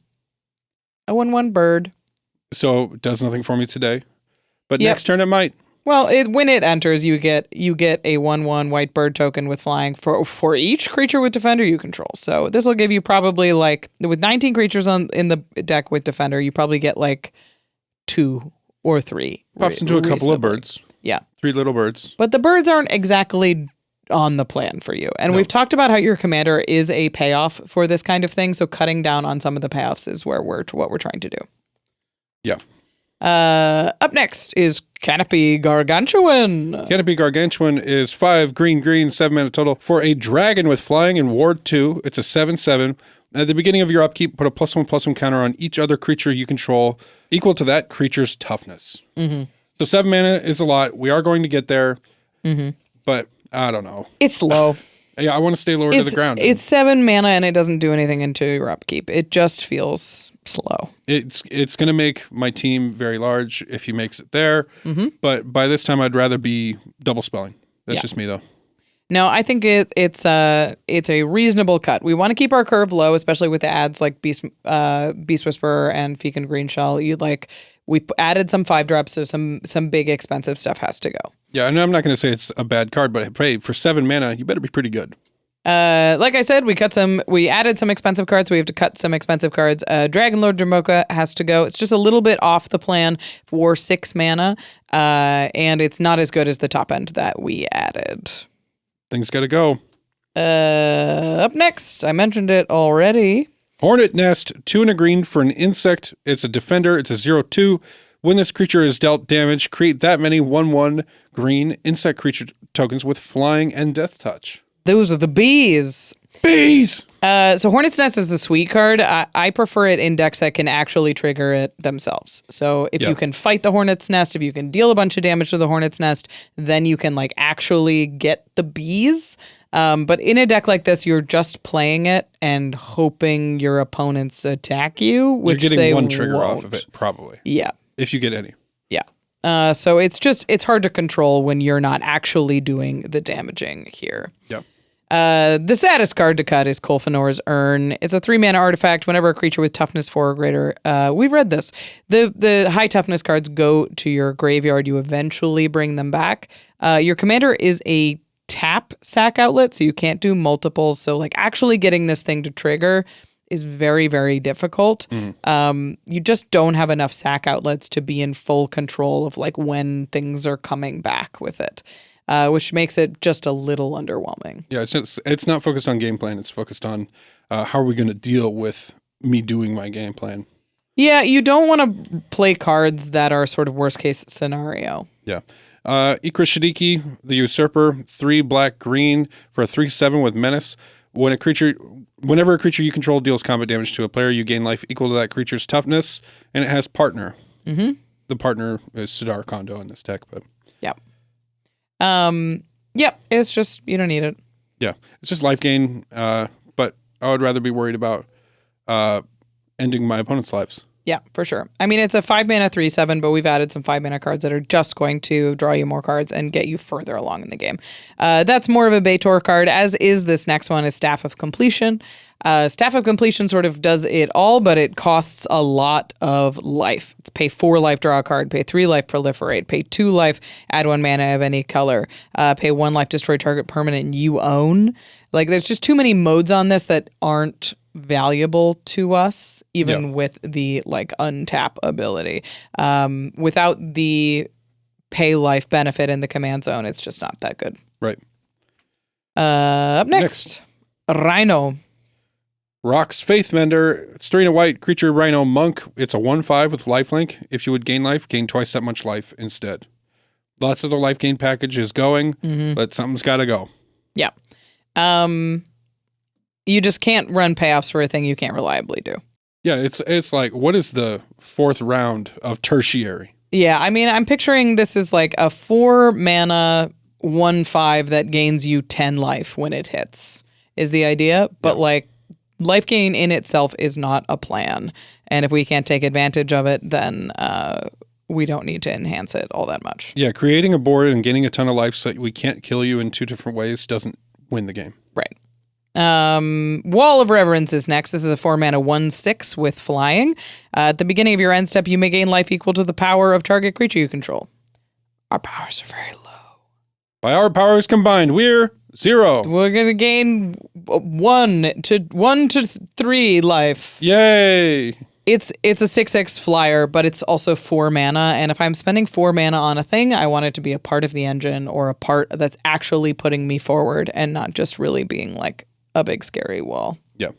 A 1/1 bird. So it does nothing for me today, but next turn it might. Well, when it enters, you get a 1/1 white bird token with flying for each creature with defender you control. So this will give you probably with 19 creatures in the deck with defender, you probably get 2 or 3. Pops into a couple of birds. Yeah. 3 little birds. But the birds aren't exactly on the plan for you. And we've talked about how your commander is a payoff for this kind of thing. So cutting down on some of the payoffs is what we're trying to do. Yeah. Up next is Canopy Gargantuan. Canopy Gargantuan is 5 green, 7-mana total for a dragon with flying and ward 2. It's a 7/7. At the beginning of your upkeep, put a +1/+1 counter on each other creature you control equal to that creature's toughness. So 7 mana is a lot. We are going to get there, but I don't know. It's slow. Yeah, I want to stay lower to the ground. It's 7 mana and it doesn't do anything into your upkeep. It just feels slow. It's going to make my team very large if he makes it there, but by this time I'd rather be double spelling. That's just me though. No, I think it's a reasonable cut. We want to keep our curve low, especially with the ads like Beast Whisperer and Fekin Greenshell. We added some 5-drops, so some big expensive stuff has to go. Yeah, and I'm not going to say it's a bad card, but hey, for 7 mana, you better be pretty good. Like I said, we added some expensive cards. We have to cut some expensive cards. Dragon Lord Dramoka has to go. It's just a little bit off the plan for 6 mana, and it's not as good as the top end that we added. Things got to go. Up next, I mentioned it already. Hornet Nest, 2 and a green for an insect. It's a defender. It's a 0/2. When this creature is dealt damage, create that many 1/1 green insect creature tokens with flying and death touch. Those are the bees. Bees! So Hornet's Nest is a sweet card. I prefer it in decks that can actually trigger it themselves. So if you can fight the Hornet's Nest, if you can deal a bunch of damage to the Hornet's Nest, then you can like actually get the bees. But in a deck like this, you're just playing it and hoping your opponents attack you, which you're getting they one trigger won't. off of it, probably. Yeah. If you get any. Yeah. So it's hard to control when you're not actually doing the damaging here. Yeah. The saddest card to cut is Kolfanor's Urn. It's a 3-mana artifact. Whenever a creature with toughness 4 or greater, we've read this. The high toughness cards go to your graveyard. You eventually bring them back. Your commander is a tap sack outlet, so you can't do multiples. So like actually getting this thing to trigger is very, very difficult. You just don't have enough sack outlets to be in full control of like when things are coming back with it. Which makes it just a little underwhelming. Yeah, it's not focused on game plan. It's focused on how are we going to deal with me doing my game plan. Yeah, you don't want to play cards that are sort of worst case scenario. Yeah. Ikra Shadiki, the Usurper, 3 black green for a 3/7 with menace. Whenever a creature you control deals combat damage to a player, you gain life equal to that creature's toughness, and it has partner. Mm-hmm. The partner is Sidar Kondo in this deck, but yep. Yep, it's just, you don't need it. Yeah, it's just life gain, but I would rather be worried about ending my opponent's lives. Yeah, for sure. I mean, it's a 5-mana 3/7, but we've added some 5-mana cards that are just going to draw you more cards and get you further along in the game. That's more of a Baitor card, as is this next one, is Staff of Completion. Staff of Completion sort of does it all, but it costs a lot of life. It's pay 4 life, draw a card, pay 3 life, proliferate, pay 2 life, add 1 mana of any color, pay 1 life, destroy target permanent you own. Like, there's just too many modes on this that aren't valuable to us, even with the like untap ability. Without the pay life benefit in the command zone, it's just not that good. Right. Up next. Rhino. Rock's Faithmender. It's 3 and a white creature Rhino Monk. It's a 1/5 with lifelink. If you would gain life, gain twice that much life instead. Lots of the life gain package is going, but something's got to go. Yeah. You just can't run payoffs for a thing you can't reliably do. Yeah, it's like, what is the 4th round of tertiary? Yeah, I mean, I'm picturing this is like a 4-mana 1/5 that gains you 10 life when it hits, is the idea. But like, life gain in itself is not a plan. And if we can't take advantage of it, then we don't need to enhance it all that much. Yeah, creating a board and gaining a ton of life so that we can't kill you in 2 different ways doesn't win the game. Right. Wall of Reverence is next. This is a 4-mana 1/6 with flying. At the beginning of your end step, you may gain life equal to the power of target creature you control. Our powers are very low. By our powers combined, we're 0. We're gonna gain 1 to 3 life. Yay! It's a 6/6 flyer, but it's also 4 mana. And if I'm spending 4 mana on a thing, I want it to be a part of the engine or a part that's actually putting me forward and not just really being like a big scary wall. Yeah.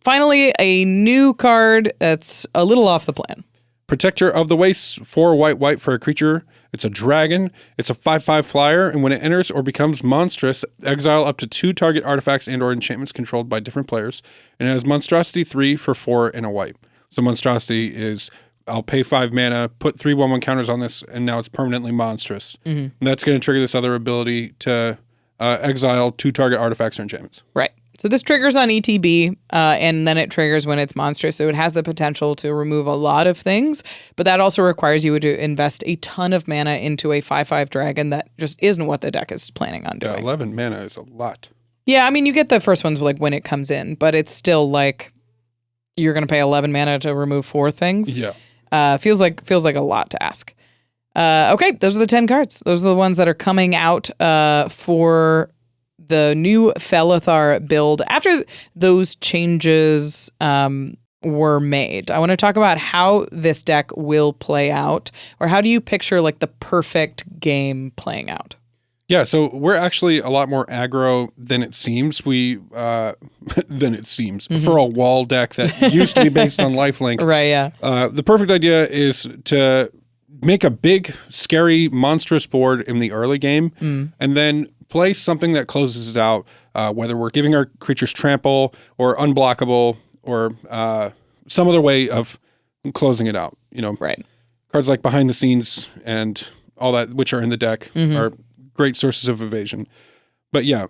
Finally, a new card that's a little off the plan. Protector of the Wastes, 4 white for a creature. It's a dragon. It's a 5/5 flyer, and when it enters or becomes monstrous, exile up to 2 target artifacts and or enchantments controlled by different players. And it has Monstrosity 3 for 4 and a white. So Monstrosity is, I'll pay 5 mana, put 3 1/1 counters on this, and now it's permanently monstrous. And that's going to trigger this other ability to exile 2 target artifacts or enchantments. Right. So this triggers on ETB, and then it triggers when it's monstrous. So it has the potential to remove a lot of things, but that also requires you to invest a ton of mana into a 5/5 dragon that just isn't what the deck is planning on doing. Yeah, 11 mana is a lot. Yeah, I mean, you get the first ones like when it comes in, but it's still like you're going to pay 11 mana to remove 4 things. Yeah. Feels like a lot to ask. Okay, those are the 10 cards. Those are the ones that are coming out for the new Felithar build, after those changes were made, I want to talk about how this deck will play out, or how do you picture like the perfect game playing out? Yeah, so we're actually a lot more aggro than it seems. For a wall deck that used to be based on lifelink. Right, yeah. The perfect idea is to make a big, scary, monstrous board in the early game, and then play something that closes it out, whether we're giving our creatures trample or unblockable or some other way of closing it out. Right. Cards like Behind the Scenes and all that, which are in the deck, are great sources of evasion. But yeah,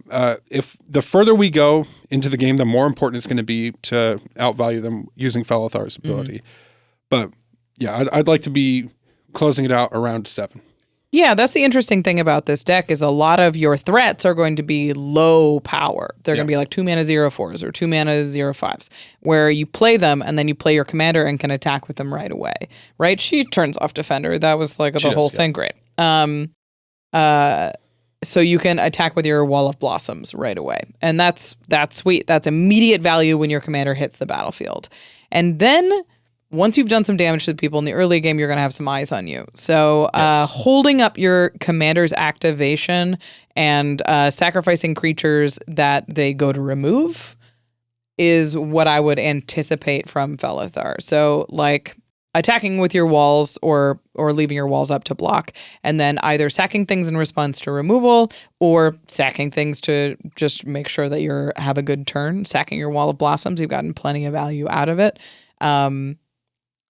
if the further we go into the game, the more important it's going to be to outvalue them using Felithar's ability. But yeah, I'd like to be closing it out around 7. Yeah, that's the interesting thing about this deck is a lot of your threats are going to be low power. They're going to be like 2 mana 0/4s or 2 mana 0/5s, where you play them and then you play your commander and can attack with them right away. Right? She turns off Defender. That was like the whole thing. Great. So you can attack with your Wall of Blossoms right away. And that's sweet. That's immediate value when your commander hits the battlefield. And then once you've done some damage to the people in the early game, you're going to have some eyes on you. So holding up your commander's activation and sacrificing creatures that they go to remove is what I would anticipate from Felithar. So like attacking with your walls or leaving your walls up to block, and then either sacking things in response to removal or sacking things to just make sure that you have a good turn. Sacking your Wall of Blossoms, you've gotten plenty of value out of it.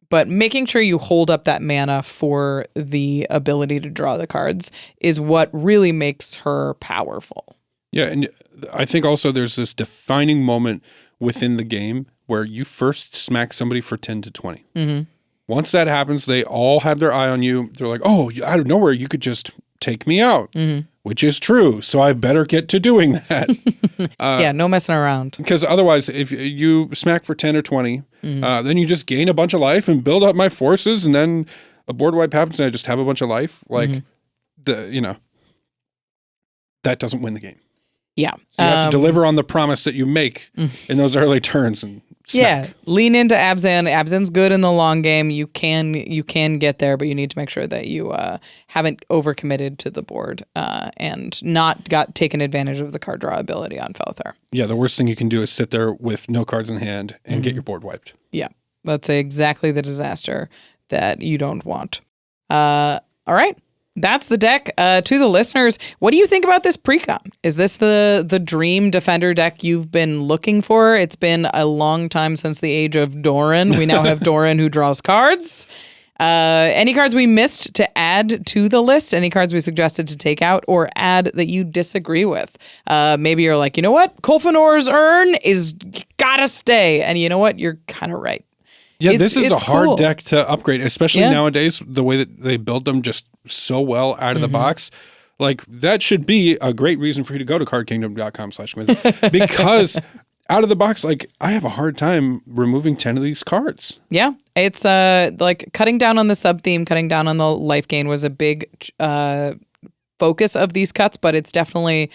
But making sure you hold up that mana for the ability to draw the cards is what really makes her powerful. Yeah, and I think also there's this defining moment within the game where you first smack somebody for 10 to 20. Once that happens, they all have their eye on you. They're like, oh, out of nowhere, you could just take me out, which is true. So I better get to doing that. Yeah, no messing around. Because otherwise, if you smack for 10 or 20, then you just gain a bunch of life and build up my forces, and then a board wipe happens and I just have a bunch of life. Like, that doesn't win the game. Yeah. So you have to deliver on the promise that you make in those early turns and smack. Yeah, lean into Abzan. Abzan's good in the long game. You can get there, but you need to make sure that you haven't overcommitted to the board and not got taken advantage of the card draw ability on Felithar. Yeah, the worst thing you can do is sit there with no cards in hand and get your board wiped. Yeah, that's exactly the disaster that you don't want. All right. That's the deck. To the listeners, what do you think about this Precon? Is this the dream Defender deck you've been looking for? It's been a long time since the age of Doran. We now have Doran who draws cards. Any cards we missed to add to the list? Any cards we suggested to take out or add that you disagree with? Maybe you're like, you know what? Kolfanor's Urn is gotta stay. And you know what? You're kind of right. Yeah, this is a hard deck to upgrade, especially nowadays, the way that they build them just so well out of the box. Like, that should be a great reason for you to go to cardkingdom.com/command because out of the box, like, I have a hard time removing 10 of these cards. Yeah, it's like cutting down on the sub-theme, cutting down on the life gain was a big focus of these cuts, but it's definitely...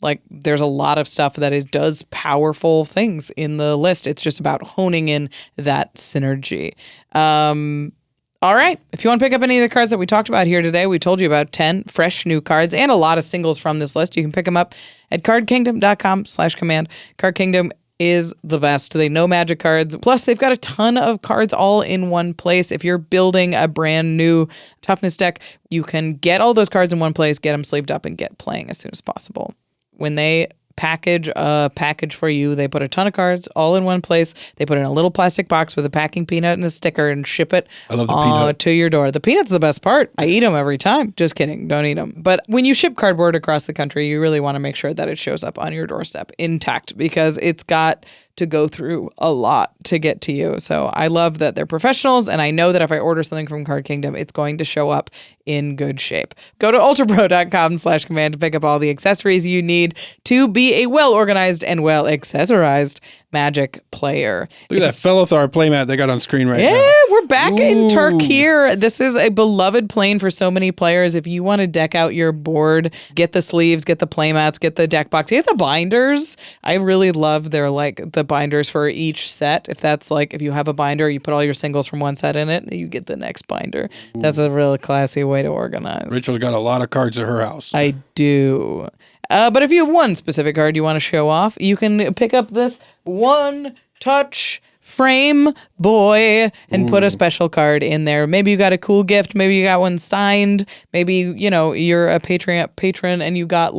like, there's a lot of stuff that does powerful things in the list. It's just about honing in that synergy. All right. If you want to pick up any of the cards that we talked about here today, we told you about 10 fresh new cards and a lot of singles from this list. You can pick them up at cardkingdom.com/command. Card Kingdom is the best. They know Magic cards. Plus, they've got a ton of cards all in one place. If you're building a brand new toughness deck, you can get all those cards in one place, get them sleeved up, and get playing as soon as possible. When they package a package for you, they put a ton of cards all in one place. They put it in a little plastic box with a packing peanut and a sticker and ship it to your door. The peanut's the best part. I eat them every time. Just kidding. Don't eat them. But when you ship cardboard across the country, you really want to make sure that it shows up on your doorstep intact because it's got to go through a lot to get to you. So I love that they're professionals, and I know that if I order something from Card Kingdom, it's going to show up in good shape. Go to ultrapro.com/command to pick up all the accessories you need to be a well-organized and well-accessorized Magic player. Look at that Felithar playmat they got on screen right now. Yeah, we're back in Tarkir. This is a beloved plane for so many players. If you want to deck out your board, get the sleeves, get the playmats, get the deck box, get the binders. I really love their the binders for each set. If you have a binder, you put all your singles from one set in it, you get the next binder. Ooh. That's a really classy way to organize. Rachel's got a lot of cards at her house. I do. But if you have one specific card you want to show off, you can pick up this One Touch Frame Boy and put a special card in there. Maybe you got a cool gift. Maybe you got one signed. Maybe, you're a patron and you got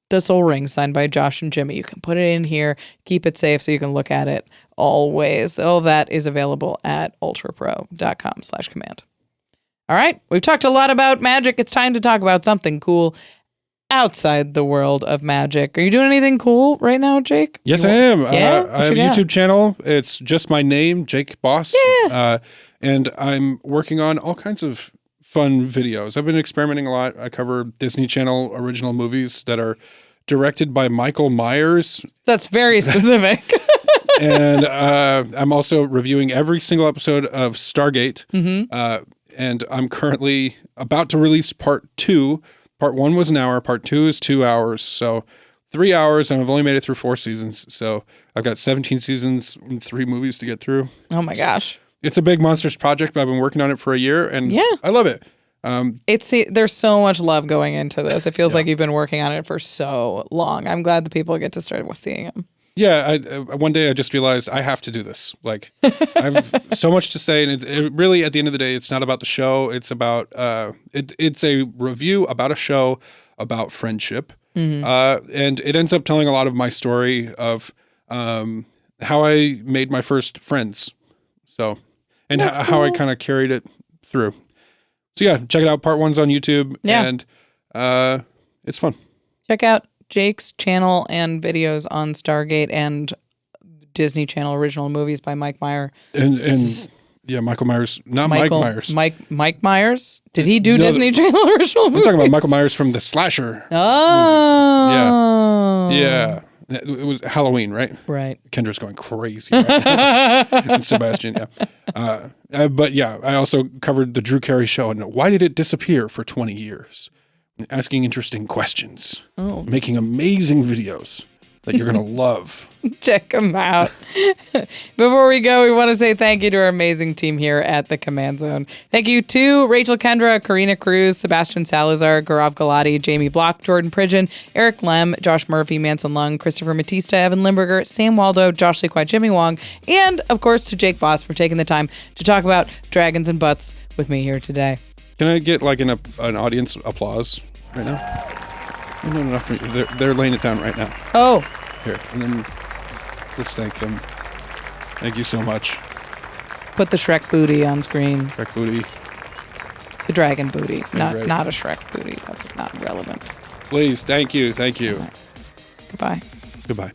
the Soul Ring signed by Josh and Jimmy. You can put it in here, keep it safe so you can look at it always. All that is available at ultrapro.com/command. All right, we've talked a lot about Magic. It's time to talk about something cool outside the world of Magic. Are you doing anything cool right now, Jake? Yes, I am. Yeah? I have a YouTube channel. It's just my name, Jake Boss. Yeah. And I'm working on all kinds of fun videos. I've been experimenting a lot. I cover Disney Channel original movies that are directed by Michael Myers. That's very specific. And I'm also reviewing every single episode of Stargate. Mm-hmm. And I'm currently about to release part 2. Part 1 was an hour. Part 2 is 2 hours. So 3 hours, and I've only made it through 4 seasons. So I've got 17 seasons and 3 movies to get through. Oh my gosh. It's a big monstrous project, but I've been working on it for a year, and I love it. There's so much love going into this. It feels like you've been working on it for so long. I'm glad the people get to start seeing them. Yeah, one day I just realized I have to do this. I have so much to say, and it really, at the end of the day, it's not about the show. It's about it's a review about a show about friendship, and it ends up telling a lot of my story of how I made my first friends, and how I kind of carried it through. So yeah, check it out. Part 1's on YouTube, and it's fun. Check out Jake's channel and videos on Stargate and Disney Channel original movies by Mike Myers. And Michael Myers, not Mike Myers. Mike Myers? Did he do Disney Channel original movies? I'm talking about Michael Myers from the slasher movies. Yeah. It was Halloween, right? Right. Kendra's going crazy right now. And Sebastian, but yeah, I also covered the Drew Carey Show and why did it disappear for 20 years? Asking interesting questions, making amazing videos that you're going to love. Check them out. Before we go, we want to say thank you to our amazing team here at the Command Zone. Thank you to Rachel Kendra, Karina Cruz, Sebastian Salazar, Gaurav Galati, Jamie Block, Jordan Pridgeon, Eric Lem, Josh Murphy, Manson Lung, Christopher Matista, Evan Limburger, Sam Waldo, Josh Lequai, Jimmy Wong, and of course to Jake Boss for taking the time to talk about dragons and butts with me here today. Can I get an audience applause right now? Not enough. They're laying it down right now. Oh. Here, and then let's thank them. Thank you so much. Put the Shrek booty on screen. Shrek booty. The dragon booty, not a Shrek booty. That's not relevant. Please, thank you. Right. Goodbye. Goodbye.